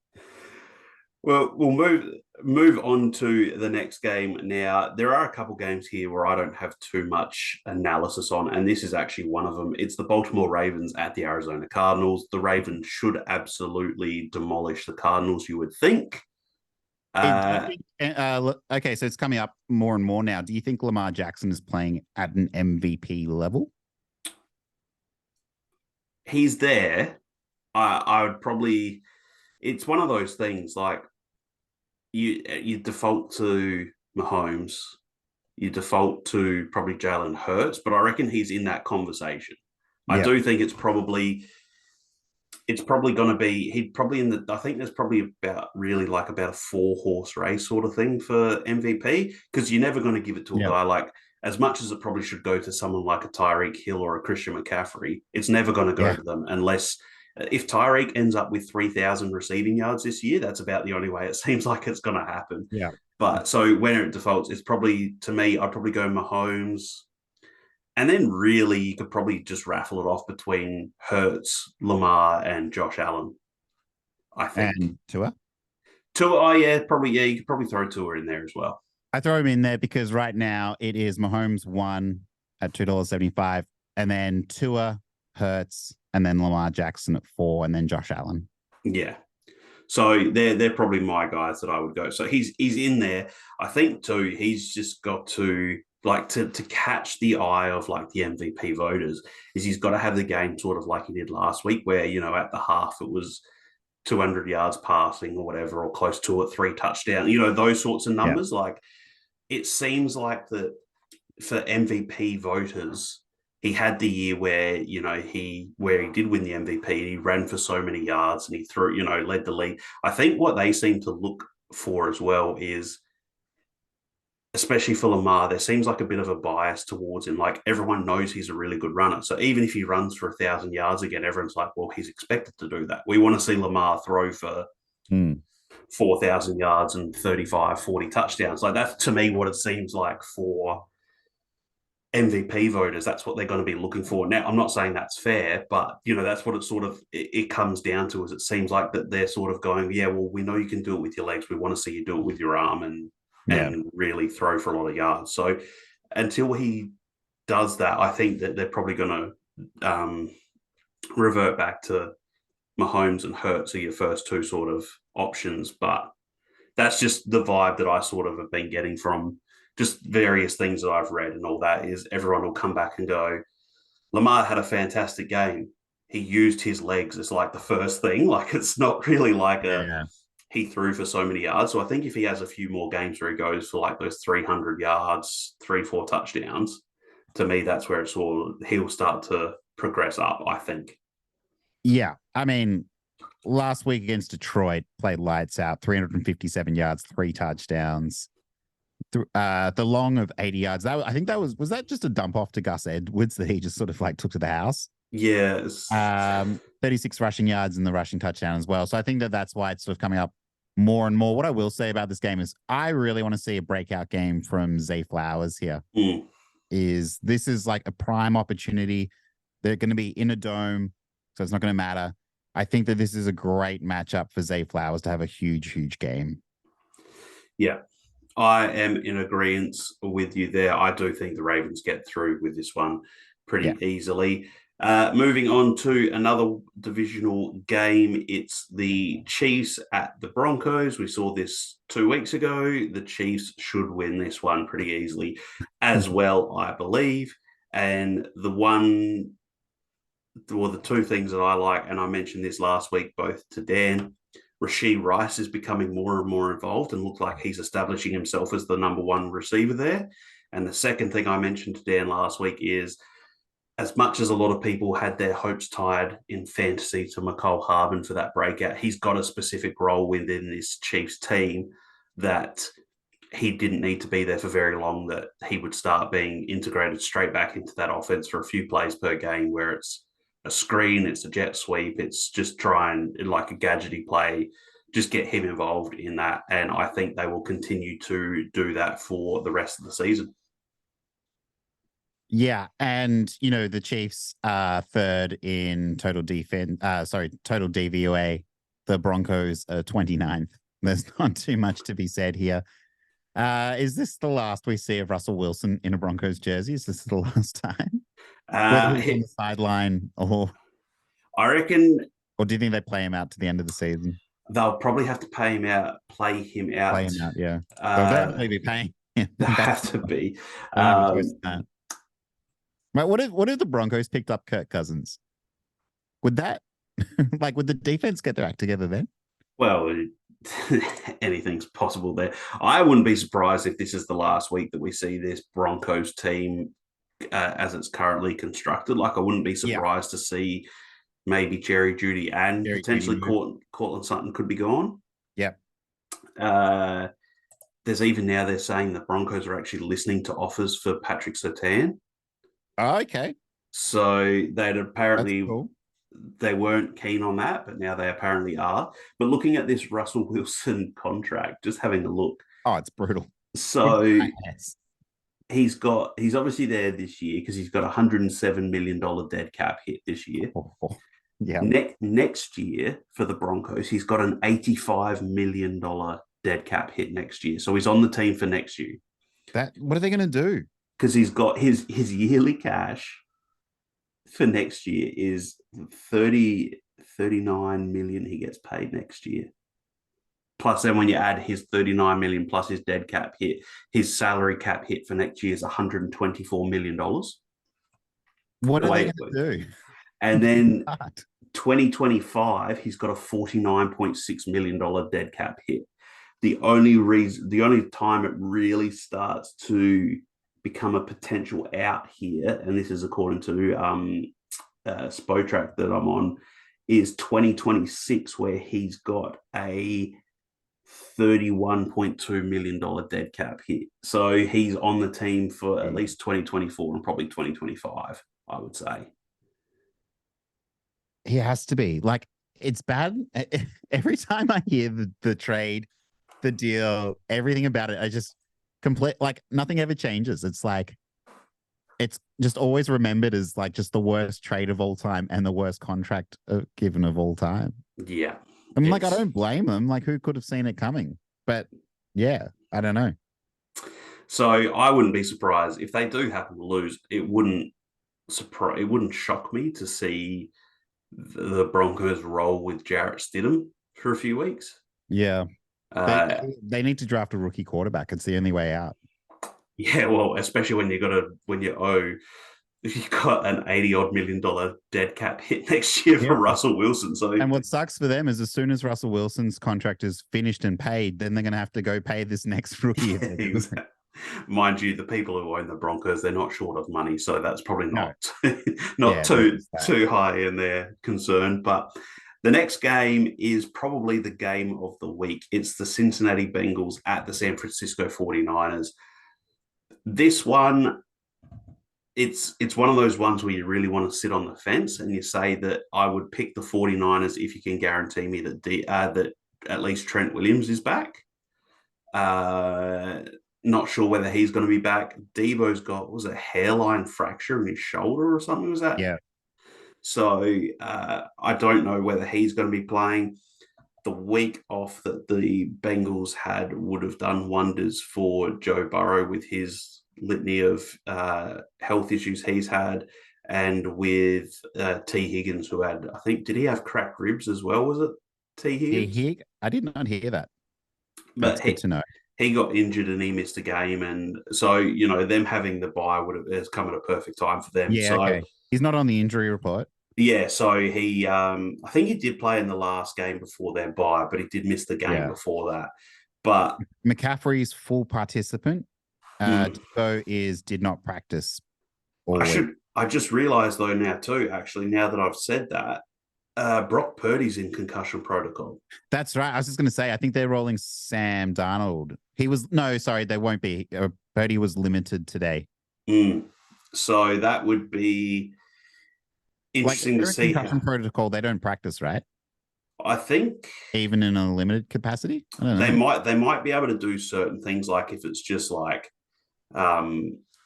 Well, we'll move on to the next game now. There are a couple games here where I don't have too much analysis on, and this is actually one of them. It's the Baltimore Ravens at the Arizona Cardinals. The Ravens should absolutely demolish the Cardinals, you would think. Okay, so it's coming up more and more now. Do you think Lamar Jackson is playing at an MVP level? He's there. I would probably... It's one of those things, like you default to Mahomes, you default to probably Jalen Hurts, but I reckon he's in that conversation. Yeah. I do think it's probably it's probably going to be he'd probably in the I think there's probably about really like about a 4 horse race sort of thing for MVP because you're never going to give it to a Yeah. guy like as much as it probably should go to someone like a Tyreek Hill or a Christian McCaffrey. It's never going to go Yeah. to them unless if Tyreek ends up with 3,000 receiving yards this year, that's about the only way it seems like it's going to happen. Yeah. But so when it defaults, it's probably to me, I'd probably go Mahomes, and then really, you could probably just raffle it off between Hurts, Lamar, and Josh Allen. I think. And Tua. Tua, oh yeah, probably yeah. You could probably throw Tua in there as well. I throw him in there because right now it is Mahomes 1 at $2.75, and then Tua, Hurts, and then Lamar Jackson at 4, and then Josh Allen. Yeah. So they're probably my guys that I would go. So he's in there. I think too. He's just got to like to catch the eye of like the MVP voters. Is he's got to have the game sort of like he did last week, where at the half it was 200 yards passing or whatever, or close to it, 3 touchdowns. Those sorts of numbers. Yeah. Like it seems like that for MVP voters. He had the year where he did win the MVP. He ran for so many yards and he threw led the league. I think what they seem to look for as well is, especially for Lamar, there seems like a bit of a bias towards him. Like everyone knows he's a really good runner, so even if he runs for 1,000 yards again, everyone's like, well, he's expected to do that. We want to see Lamar throw for 4,000 yards and 35, 40 touchdowns. Like that's to me what it seems like for MVP voters. That's what they're going to be looking for. Now, I'm not saying that's fair, but that's what it comes down to. Is it seems like that they're sort of going, yeah, well, we know you can do it with your legs. We want to see you do it with your arm and really throw for a lot of yards. So until he does that, I think that they're probably going to revert back to Mahomes and Hurts are your first 2 sort of options. But that's just the vibe that I sort of have been getting from just various things that I've read and all that. Is everyone will come back and go, Lamar had a fantastic game. He used his legs as like the first thing. Like it's not really like he threw for so many yards. So I think if he has a few more games where he goes for like those 300 yards, 3-4 touchdowns, to me, that's where he'll start to progress up, I think. Yeah. I mean, last week against Detroit, played lights out, 357 yards, 3 touchdowns. The long of 80 yards. I think that was that just a dump off to Gus Edwards that he just sort of like took to the house? Yes. 36 rushing yards and the rushing touchdown as well. So I think that's why it's sort of coming up more and more. What I will say about this game is I really want to see a breakout game from Zay Flowers here. This is like a prime opportunity. They're going to be in a dome, so it's not going to matter. I think that this is a great matchup for Zay Flowers to have a huge, huge game. Yeah. I am in agreement with you there. I do think the Ravens get through with this one pretty easily. Moving on to another divisional game, it's the Chiefs at the Broncos. We saw this 2 weeks ago. The Chiefs should win this one pretty easily as well, I believe. And the 2 things that I like, and I mentioned this last week both to Dan, Rashee Rice is becoming more and more involved and looked like he's establishing himself as the number 1 receiver there. And the second thing I mentioned to Dan last week is, as much as a lot of people had their hopes tied in fantasy to Mecole Hardman for that breakout, he's got a specific role within this Chiefs team that he didn't need to be there for very long, that he would start being integrated straight back into that offense for a few plays per game, where it's a screen, it's a jet sweep, it's just trying like a gadgety play, just get him involved in that. And I think they will continue to do that for the rest of the season. Yeah, and the Chiefs are 3rd in total defense. Total DVOA. The Broncos are 29th. There's not too much to be said here. Is this the last we see of Russell Wilson in a Broncos jersey? Is this the last time? Whether he's on the sideline or I reckon, or do you think they play him out to the end of the season? They'll probably have to play him out. Yeah. They'll definitely be paying him. They have to be. What if the Broncos picked up Kirk Cousins? Would that would the defense get their act together then? Well, anything's possible there. I wouldn't be surprised if this is the last week that we see this Broncos team as it's currently constructed. Like I wouldn't be surprised to see maybe Jerry Judy and Jerry potentially Jeudy move. Cortland Sutton could be gone. Yep. There's even now they're saying the Broncos are actually listening to offers for Patrick Surtain. Oh, okay. So they'd That's apparently cool. they weren't keen on that, but now they apparently are. But looking at this Russell Wilson contract, just having a look. Oh, it's brutal. So Yes. he's obviously there this year because he's got $107 million dead cap hit this year. Yeah. Next year for the Broncos, he's got an $85 million dead cap hit next year. So he's on the team for next year. What are they going to do? Because he's got his yearly cash for next year is 39 million he gets paid next year. Plus, then when you add his 39 million plus his dead cap hit, his salary cap hit for next year is $124 million. What are they going to do? And then 2025, he's got a $49.6 million dead cap hit. The only time it really starts to become a potential out here, and this is according to Spotrac that I'm on, is 2026, where he's got a $31.2 million dead cap hit. So he's on the team for at least 2024 and probably 2025, I would say. He has to be. Like, it's bad. Every time I hear the trade, the deal, everything about it, I just like nothing ever changes. It's like, it's just always remembered as like just the worst trade of all time and the worst contract given of all time. Yeah. I'm like, I don't blame them. Like, who could have seen it coming? But yeah, I don't know. So I wouldn't be surprised if they do happen to lose. It wouldn't shock me to see the Broncos roll with Jarrett Stidham for a few weeks. Yeah. They need to draft a rookie quarterback. It's the only way out. Yeah, well, especially when you've got an $80-odd million dead cap hit next year for Russell Wilson. So, and what sucks for them is as soon as Russell Wilson's contract is finished and paid, then they're going to have to go pay this next rookie. Exactly. Mind you, the people who own the Broncos, they're not short of money, so that's probably not too high in their concern. But the next game is probably the game of the week. It's the Cincinnati Bengals at the San Francisco 49ers. This one, it's one of those ones where you really want to sit on the fence and you say that I would pick the 49ers if you can guarantee me that that at least Trent Williams is back. Not sure whether he's going to be back. Devo's got, was it a hairline fracture in his shoulder or something? Was that? Yeah. So I don't know whether he's going to be playing. The week off that the Bengals had would have done wonders for Joe Burrow with his litany of health issues he's had, and with T. Higgins, who had, I think, did he have cracked ribs as well? Was it T. Higgins? I did not hear that. That's good to know. He got injured and he missed a game, and so them having the bye has come at a perfect time for them. Yeah, so okay. He's not on the injury report. Yeah, so he, I think he did play in the last game before their bye, but he did miss the game before that. But McCaffrey's full participant. Devo did not practice. I just realized though now too, actually, now that I've said that, Brock Purdy's in concussion protocol. That's right. I was just going to say, I think they're rolling Sam Darnold. They won't be. Purdy was limited today. So that would be interesting to see. Concussion protocol, they don't practice, right? I think even in a limited capacity, I don't know. They might be able to do certain things, like if it's just like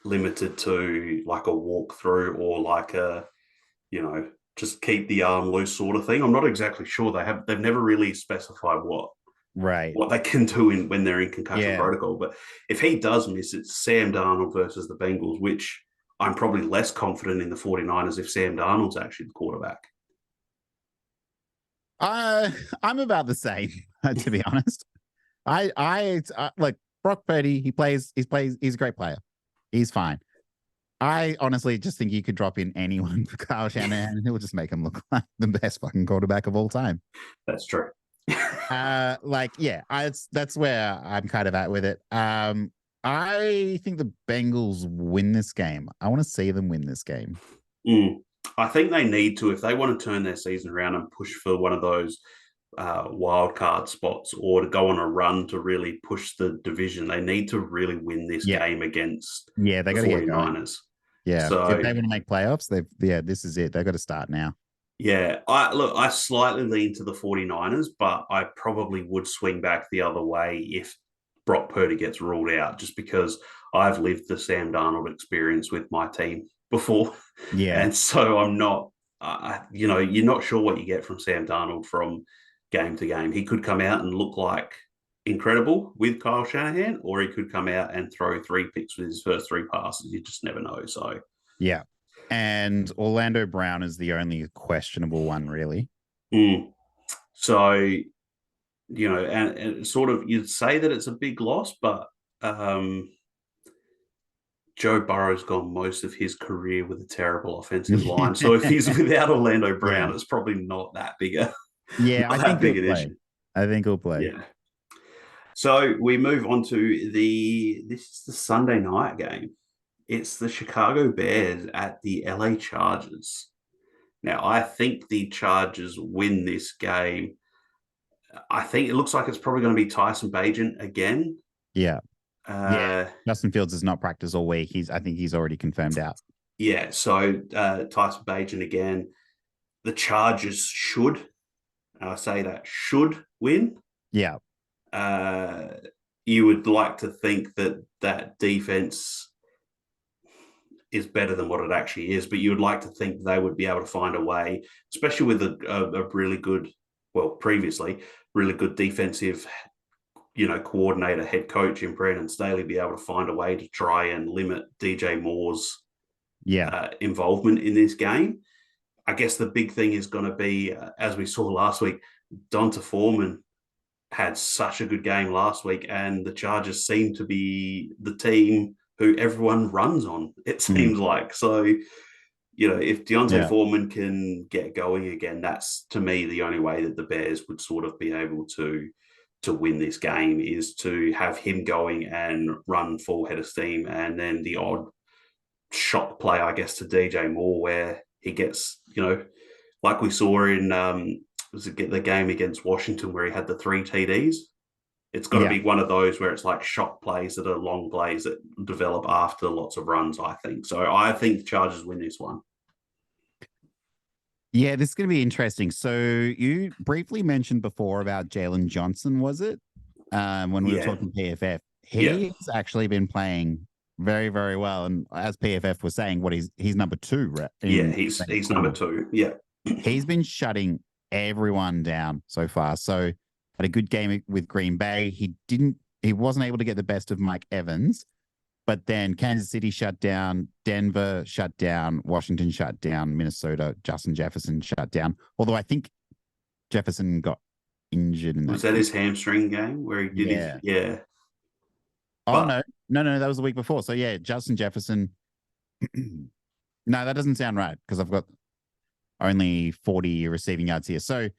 limited to like a walkthrough or like a, just keep the arm loose sort of thing. I'm not exactly sure. They've never really specified what they can do when they're in concussion protocol. But if he does miss, it's Sam Darnold versus the Bengals, which I'm probably less confident in the 49ers if Sam Darnold's actually the quarterback. I'm about the same, to be honest. I like Brock Purdy. He's a great player. He's fine. I honestly just think you could drop in anyone for Kyle Shanahan and he'll just make him look like the best fucking quarterback of all time. That's true. That's where I'm kind of at with it. I think the Bengals win this game. I want to see them win this game. I think they need to, if they want to turn their season around and push for one of those wild card spots or to go on a run to really push the division, they need to really win this game against they the got to get going. 49ers. Yeah. So if they want to make playoffs, this is it. They've got to start now. yeah, I slightly lean to the 49ers, but I probably would swing back the other way if Brock Purdy gets ruled out, just because I've lived the Sam Darnold experience with my team before. Yeah. And so I'm not, you're not sure what you get from Sam Darnold from game to game. He could come out and look like incredible with Kyle Shanahan, or he could come out and throw 3 picks with his first 3 passes. You just never know. So, yeah. And Orlando Brown is the only questionable one, really. So, and sort of you'd say that it's a big loss, but Joe Burrow's gone most of his career with a terrible offensive line. So if he's without Orlando Brown, it's probably not that big I think he'll play. I think he'll play. Yeah. So we move on to this is the Sunday night game. It's the Chicago Bears at the LA Chargers. Now, I think the Chargers win this game. I think it looks like it's probably going to be Tyson Bagent again. Yeah. Justin Fields has not practiced all week. I think he's already confirmed out. Yeah, so Tyson Bagent again. The Chargers should, and I say that, should win. Yeah. You would like to think that defense is better than what it actually is, but you would like to think they would be able to find a way, especially with a really good, previously, really good defensive coordinator, head coach in Brandon Staley, be able to find a way to try and limit DJ Moore's involvement in this game. I guess the big thing is going to be, as we saw last week, Donta Foreman had such a good game last week, and the Chargers seem to be the team who everyone runs on, it seems like. So, if Deontay Foreman can get going again, that's, to me, the only way that the Bears would sort of be able to win this game, is to have him going and run full head of steam, and then the odd shot play, I guess, to DJ Moore where he gets, like we saw in the game against Washington where he had the 3 TDs. It's got to be one of those where it's like shot plays that are long plays that develop after lots of runs, I think. So I think the Chargers win this one. Yeah, this is going to be interesting. So you briefly mentioned before about Jalen Johnson, was it? When we were talking PFF. He's actually been playing very, very well. And as PFF was saying, he's number 2, right? He's number 2. Yeah. He's been shutting everyone down so far. So had a good game with Green Bay. He wasn't able to get the best of Mike Evans, but then Kansas City shut down, Denver shut down, Washington shut down, Minnesota, Justin Jefferson shut down. Although I think Jefferson got injured in that. Was that his hamstring game where he did his? Yeah. Oh, no, that was the week before. So yeah, Justin Jefferson. No, that doesn't sound right because I've got only 40 receiving yards here. So,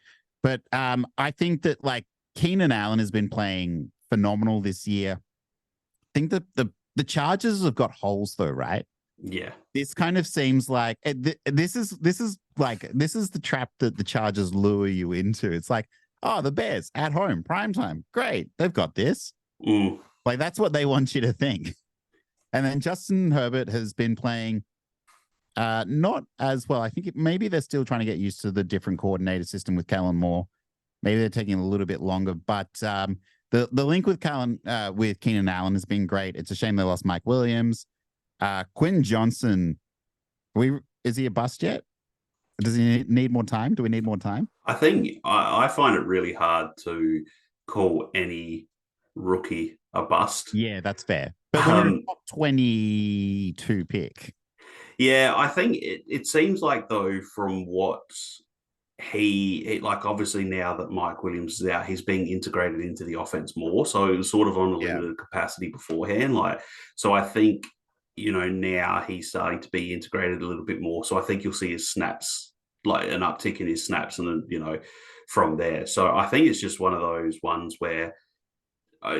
but I think that like Keenan Allen has been playing phenomenal this year. I think that the Chargers have got holes though, right? Yeah. This kind of seems like this is the trap that the Chargers lure you into. It's like, oh, the Bears at home, primetime, great, they've got this. Like that's what they want you to think. And then Justin Herbert has been playing not as well. I think maybe they're still trying to get used to the different coordinator system with Kellen Moore. Maybe they're taking a little bit longer, but the link with Keenan Allen has been great. It's a shame they lost Mike Williams. Quinn Johnson, is he a bust yet? Does he need more time? Do we need more time? I think I find it really hard to call any rookie a bust. Yeah, that's fair. But when you're a top 22 pick. Yeah, I think it seems like, though, from what he like, obviously now that Mike Williams is out, he's being integrated into the offense more. So it was sort of on a limited capacity beforehand. So I think, now he's starting to be integrated a little bit more. So I think you'll see his snaps, like an uptick in his snaps, and from there. So I think it's just one of those ones where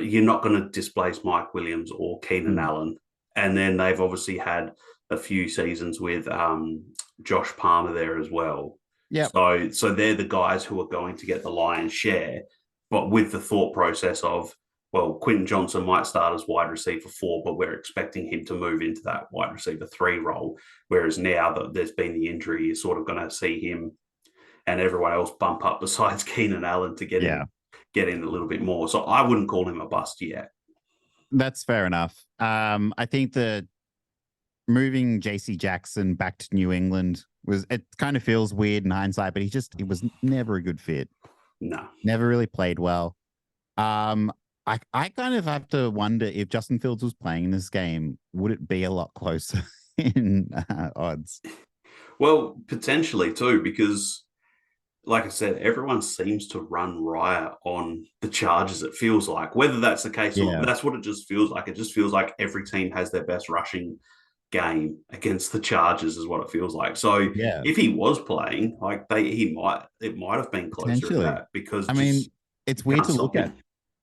you're not going to displace Mike Williams or Keenan Allen. And then they've obviously had a few seasons with Josh Palmer there as well. Yep. So they're the guys who are going to get the lion's share, but with the thought process of, well, Quinton Johnson might start as wide receiver 4, but we're expecting him to move into that wide receiver 3 role. Whereas now that there's been the injury, you're sort of going to see him and everyone else bump up besides Keenan Allen to get in a little bit more. So I wouldn't call him a bust yet. That's fair enough. I think that moving JC Jackson back to New England it kind of feels weird in hindsight, but he was never a good fit. No. Never really played well. I kind of have to wonder if Justin Fields was playing in this game, would it be a lot closer in odds? Well, potentially too, because like I said, everyone seems to run riot on the Chargers, it feels like. Whether that's the case or that's what it just feels like. It just feels like every team has their best rushing game against the Chargers is what it feels like. So if he was playing, like it might have been closer to that, because it's weird to look at.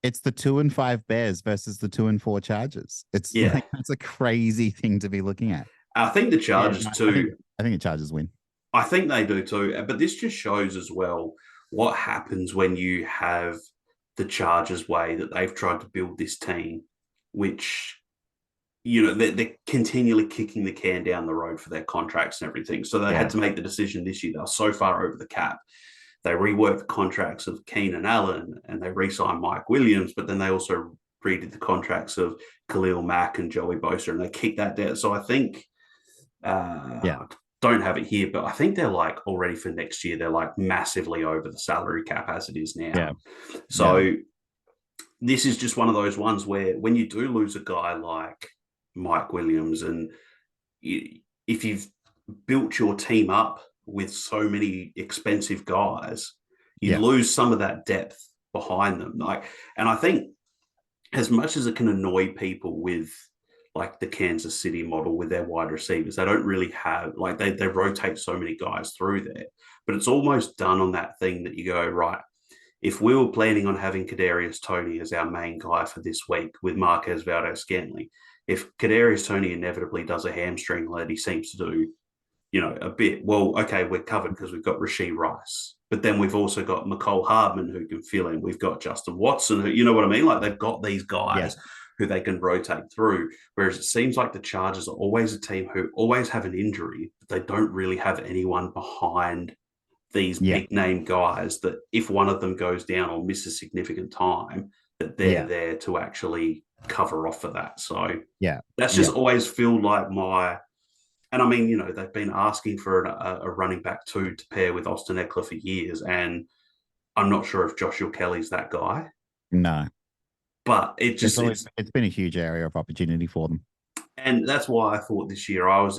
It's the 2-5 Bears versus the 2-4 Chargers. It's that's a crazy thing to be looking at. I think the Chargers too. I think the Chargers win. I think they do too. But this just shows as well what happens when you have the Chargers way that they've tried to build this team, which, you know, they're continually kicking the can down the road for their contracts and everything. So they had to make the decision this year. They were so far over the cap. They reworked the contracts of Keenan Allen and they re-signed Mike Williams, but then they also redid the contracts of Khalil Mack and Joey Bosa, and they kicked that down. So I think, don't have it here, but I think they're like already for next year, they're like massively over the salary cap as it is now. Yeah. So this is just one of those ones where when you do lose a guy like Mike Williams, and if you've built your team up with so many expensive guys, you lose some of that depth behind them. And I think as much as it can annoy people with like the Kansas City model with their wide receivers, they don't really have, like they rotate so many guys through there, but it's almost done on that thing that you go, right, if we were planning on having Kadarius Toney as our main guy for this week with Marquez Valdes-Scantling, if Kadarius Toney inevitably does a hamstring that he seems to do, you know, a bit, well, okay, we're covered because we've got Rashee Rice. But then we've also got McCole Hardman who can fill in. We've got Justin Watson, who, you know what I mean? Like they've got these guys who they can rotate through. Whereas it seems like the Chargers are always a team who always have an injury, but they don't really have anyone behind these big name guys that if one of them goes down or misses significant time, that they're there to actually cover off for that. So that's just always felt like and I mean, you know, they've been asking for a running back too to pair with Austin Eckler for years. And I'm not sure if Joshua Kelly's that guy. No. But it's been a huge area of opportunity for them. And that's why I thought this year I was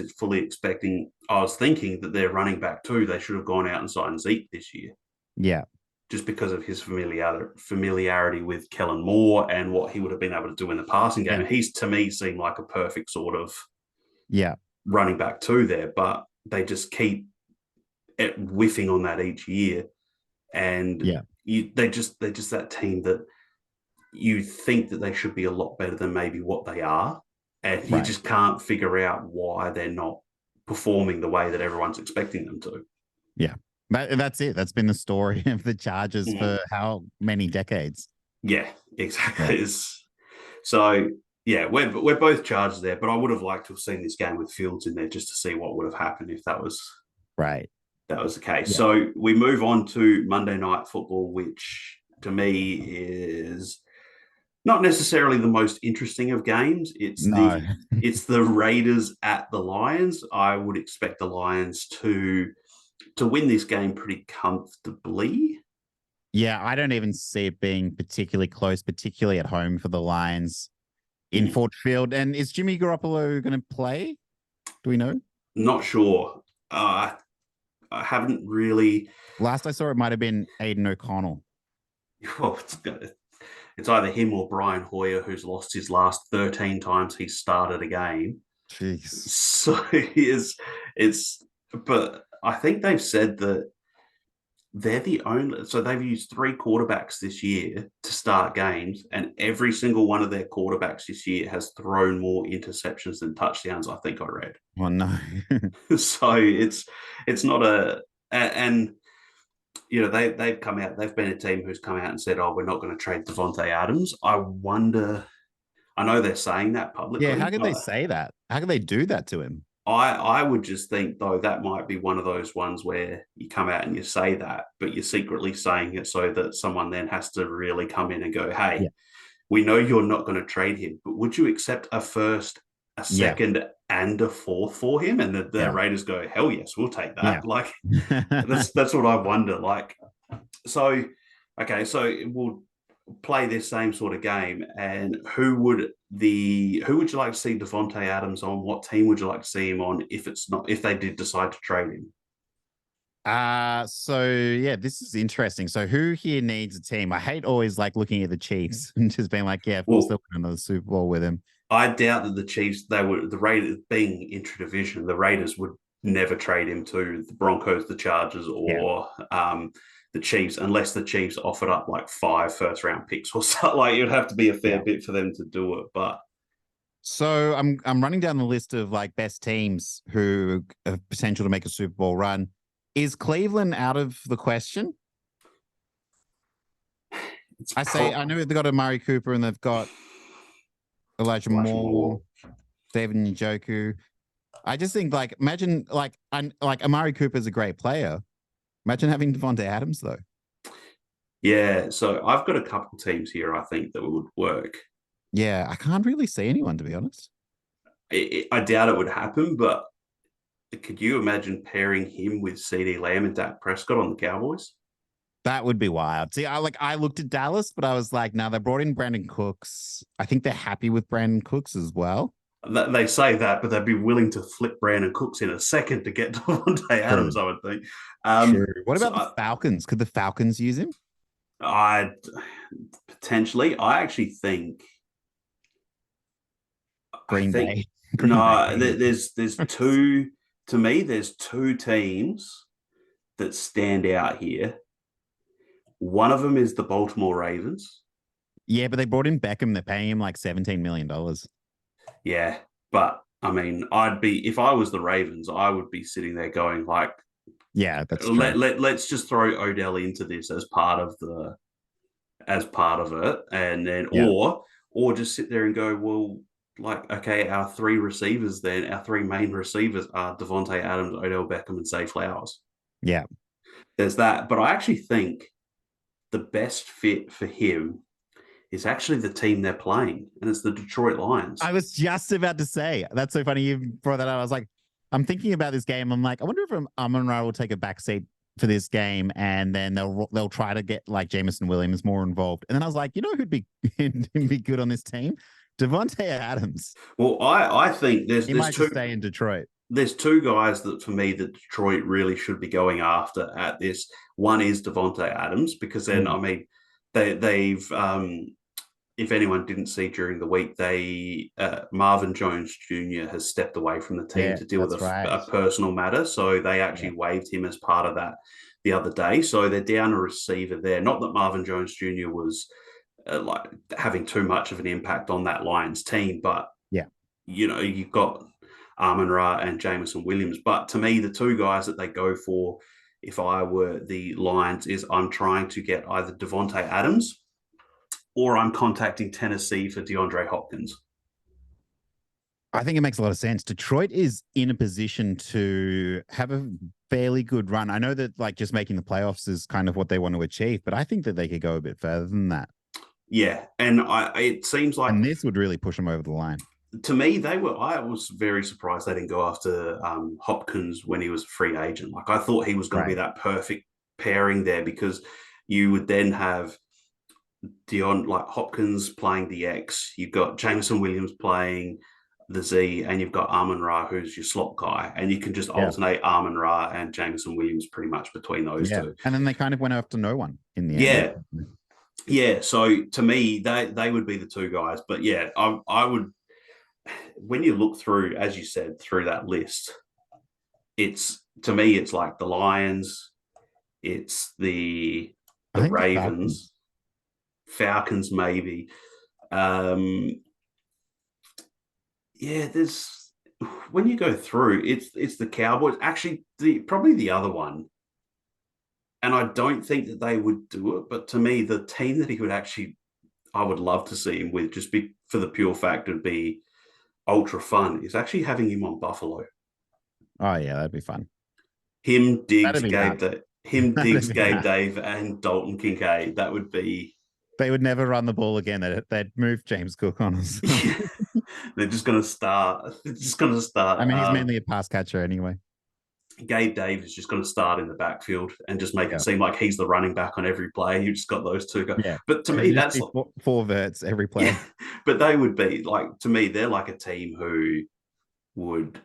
thinking that their running back too, they should have gone out and signed Zeke this year. Yeah. Just because of his familiarity with Kellen Moore and what he would have been able to do in the passing game. And he's, to me, seemed like a perfect sort of running back too there, but they just keep whiffing on that each year. And they're just that team that you think that they should be a lot better than maybe what they are. And you just can't figure out why they're not performing the way that everyone's expecting them to. Yeah. That's it. That's been the story of the Chargers for how many decades? Yeah, exactly. Yeah. So, yeah, we're both Chargers there, but I would have liked to have seen this game with Fields in there just to see what would have happened if that was the case. Yeah. So we move on to Monday Night Football, which to me is not necessarily the most interesting of games. It's the Raiders at the Lions. I would expect the Lions to win this game pretty comfortably. Yeah, I don't even see it being particularly close, particularly at home for the Lions in Ford Field. And is Jimmy Garoppolo going to play? Do we know? Not sure. I haven't really. Last I saw, it might have been Aiden O'Connell. Well, it's either him or Brian Hoyer, who's lost his last 13 times he started a game. Jeez. So but I think they've said that they're the only. So they've used three quarterbacks this year to start games, and every single one of their quarterbacks this year has thrown more interceptions than touchdowns. I think I read. Oh no. So it's not and they've come out. They've been a team who's come out and said, "Oh, we're not going to trade Devontae Adams." I wonder. I know they're saying that Yeah, publicly, how could they but say that? How could they do that to him? I would just think though that might be one of those ones where you come out and you say that, but you're secretly saying it so that someone then has to really come in and go, "Hey, Yeah. we know you're not going to trade him, but would you accept a first, a Yeah. second, and a fourth for him?" And the Yeah. Raiders go, "Hell yes, we'll take Yeah. that." Like that's what I wonder. Like, so okay, so we'll play this same sort of game. And who would you like to see Devontae Adams on? What team would you like to see him on if they did decide to trade him? So yeah, this is interesting. So who here needs a team? I hate always like looking at the Chiefs and just being like, yeah, of course they'll win another Super Bowl with him. I doubt that the Chiefs, the Raiders being intra-division, the Raiders would never trade him to the Broncos, the Chargers, or the Chiefs, unless the Chiefs offered up like 5 first-round picks or something. Like, it would have to be a fair bit for them to do it. But so I'm running down the list of like best teams who have potential to make a Super Bowl run. Is Cleveland out of the question? I know they've got Amari Cooper and they've got Elijah Moore, David Njoku. I just think like imagine like Amari Cooper is a great player. Imagine having Devontae Adams though. Yeah, so I've got a couple teams here I think that would work. Yeah, I can't really see anyone to be honest. I doubt it would happen, but could you imagine pairing him with CD Lamb and Dak Prescott on the Cowboys? That would be wild. See, I looked at Dallas, but I was like, no, they brought in Brandon Cooks. I think they're happy with Brandon Cooks as well. They say that, but they'd be willing to flip Brandon Cooks in a second to get Devontae Adams, I would think. True. What about the Falcons? Could the Falcons use him? I potentially. I actually think Green Bay. No, there's two. To me, there's two teams that stand out here. One of them is the Baltimore Ravens. Yeah, but they brought in Beckham. They're paying him like $17 million. Yeah, but I mean, if I was the Ravens, I would be sitting there going like, yeah, that's true. Let's just throw Odell into this as part of it, and then or just sit there and go, well, like, okay, our three main receivers are Devontae Adams, Odell Beckham, and Zay Flowers. Yeah, there's that, but I actually think the best fit for him is actually the team they're playing, and it's the Detroit Lions. I was just about to say, that's so funny you brought that up. I was like, I'm thinking about this game. I'm like, I wonder if Amon-Ra will take a backseat for this game, and then they'll try to get like Jameson Williams more involved. And then I was like, you know who'd be good on this team? Devontae Adams. Well, I think there's might two stay in Detroit. There's two guys that for me that Detroit really should be going after at this. One is Devontae Adams, because then I mean they've if anyone didn't see during the week, Marvin Jones Jr. has stepped away from the team to deal with a personal matter. So they actually waived him as part of that the other day. So they're down a receiver there. Not that Marvin Jones Jr. was like having too much of an impact on that Lions team, but you've got Amon-Ra and Jameson Williams. But to me, the two guys that they go for, if I were the Lions, is I'm trying to get either Devontae Adams or I'm contacting Tennessee for DeAndre Hopkins. I think it makes a lot of sense. Detroit is in a position to have a fairly good run. I know that like just making the playoffs is kind of what they want to achieve, but I think that they could go a bit further than that. Yeah, and it seems like... And this would really push them over the line. To me, I was very surprised they didn't go after Hopkins when he was a free agent. Like, I thought he was going to be that perfect pairing there, because you would then have Hopkins playing the X, you've got Jameson Williams playing the Z, and you've got Amon-Ra, who's your slot guy, and you can just alternate Amon-Ra and Jameson Williams pretty much between those two. And then they kind of went after no one in the end. Yeah. So to me, they would be the two guys. But I would. When you look through, as you said, through that list, to me it's like the Lions, it's the I think the Ravens, Falcons maybe. Yeah, there's when you go through, it's the Cowboys. Actually, probably the other one. And I don't think that they would do it, but to me, the team that he would actually, I would love to see him with, just be for the pure fact it'd be ultra fun, is actually having him on Buffalo. Oh yeah, that'd be fun. Him, Diggs, That'd be Gabe nuts. Dave, and Dalton Kincaid. That would be. They would never run the ball again. They'd move James Cook on us. They're just going to start. They're just going to start. I mean, he's mainly a pass catcher anyway. Gabe Dave is just going to start in the backfield and just make it seem like he's the running back on every play. You just got those two guys. Yeah. But to me, that's four verts every play. Yeah. But they would be like, to me, they're like a team who would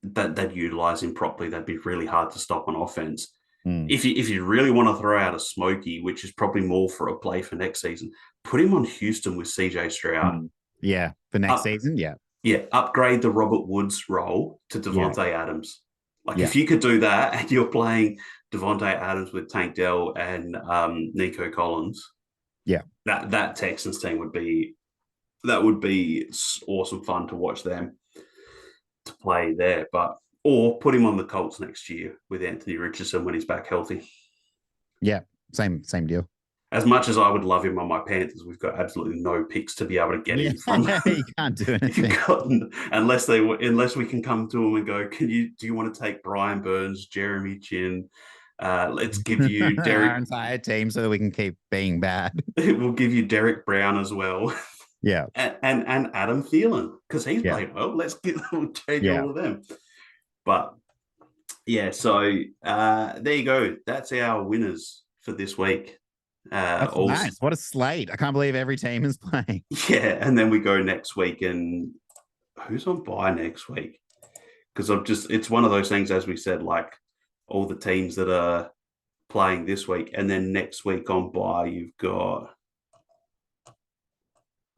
they'd utilize him properly. They'd be really hard to stop on offense. If you really want to throw out a smoky, which is probably more for a play for next season, put him on Houston with CJ Stroud. Yeah, for next season. Yeah. Yeah, upgrade the Robert Woods role to Devontae Adams. Like if you could do that and you're playing Devontae Adams with Tank Dell and Nico Collins, that Texans team would be awesome fun to watch them to play there. Or put him on the Colts next year with Anthony Richardson when he's back healthy. Yeah, same deal. As much as I would love him on my Panthers, we've got absolutely no picks to be able to get him from. You can't do anything unless we can come to him and go, do you want to take Brian Burns, Jeremy Chin? Let's give you Derek. Our entire team so that we can keep being bad. We'll give you Derek Brown as well. Yeah. and Adam Thielen, because he's played well. We'll change all of them. But yeah, so there you go. That's our winners for this week. That's nice. What a slate. I can't believe every team is playing. Yeah, and then we go next week, and who's on bye next week? Because it's one of those things, as we said, like all the teams that are playing this week, and then next week on bye, you've got,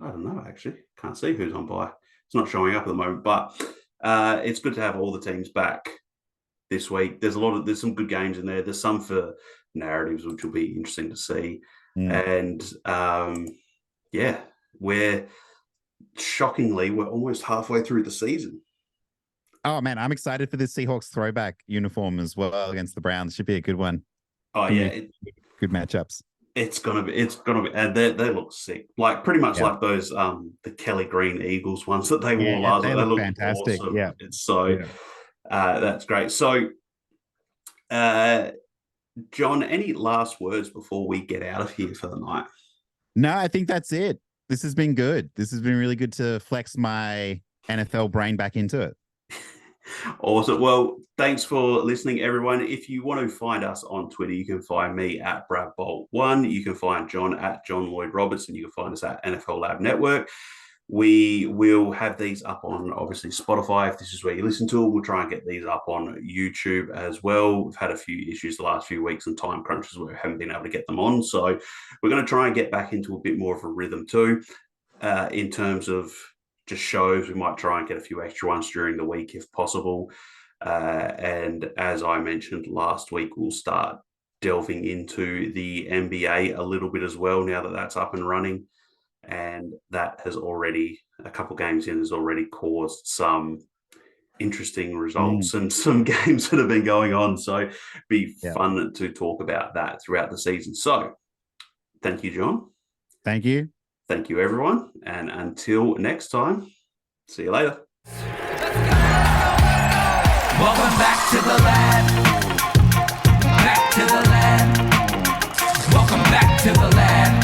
I don't know, actually. Can't see who's on bye. It's not showing up at the moment, but it's good to have all the teams back this week. There's some good games in there. There's some for narratives, which will be interesting to see. And we're almost halfway through the season. Oh man, I'm excited for this Seahawks throwback uniform as well against the Browns. Should be a good one. Oh yeah, good matchups. It's gonna be, and they look sick. Like pretty much like those the Kelly Green Eagles ones that they wore last year. They look fantastic. Awesome. Yeah, it's so that's great. So, John, any last words before we get out of here for the night? No, I think that's it. This has been good. This has been really good to flex my NFL brain back into it. Awesome. Well, thanks for listening, everyone. If you want to find us on Twitter, you can find me at BradBolt1. You can find John at John Lloyd Robertson. You can find us at NFL Lab Network. We will have these up on, obviously, Spotify, if this is where you listen to it. We'll try and get these up on YouTube as well. We've had a few issues the last few weeks and time crunches where we haven't been able to get them on. So we're going to try and get back into a bit more of a rhythm too, in terms of just shows. We might try and get a few extra ones during the week if possible. And as I mentioned last week, we'll start delving into the NBA a little bit as well now that that's up and running. And that has already, a couple games in, has already caused some interesting results and some games that have been going on. So it'd be fun to talk about that throughout the season. So thank you, John. Thank you. Thank you, everyone. And until next time, see you later. Welcome back to the lab. Back to the lab. Welcome back to the lab.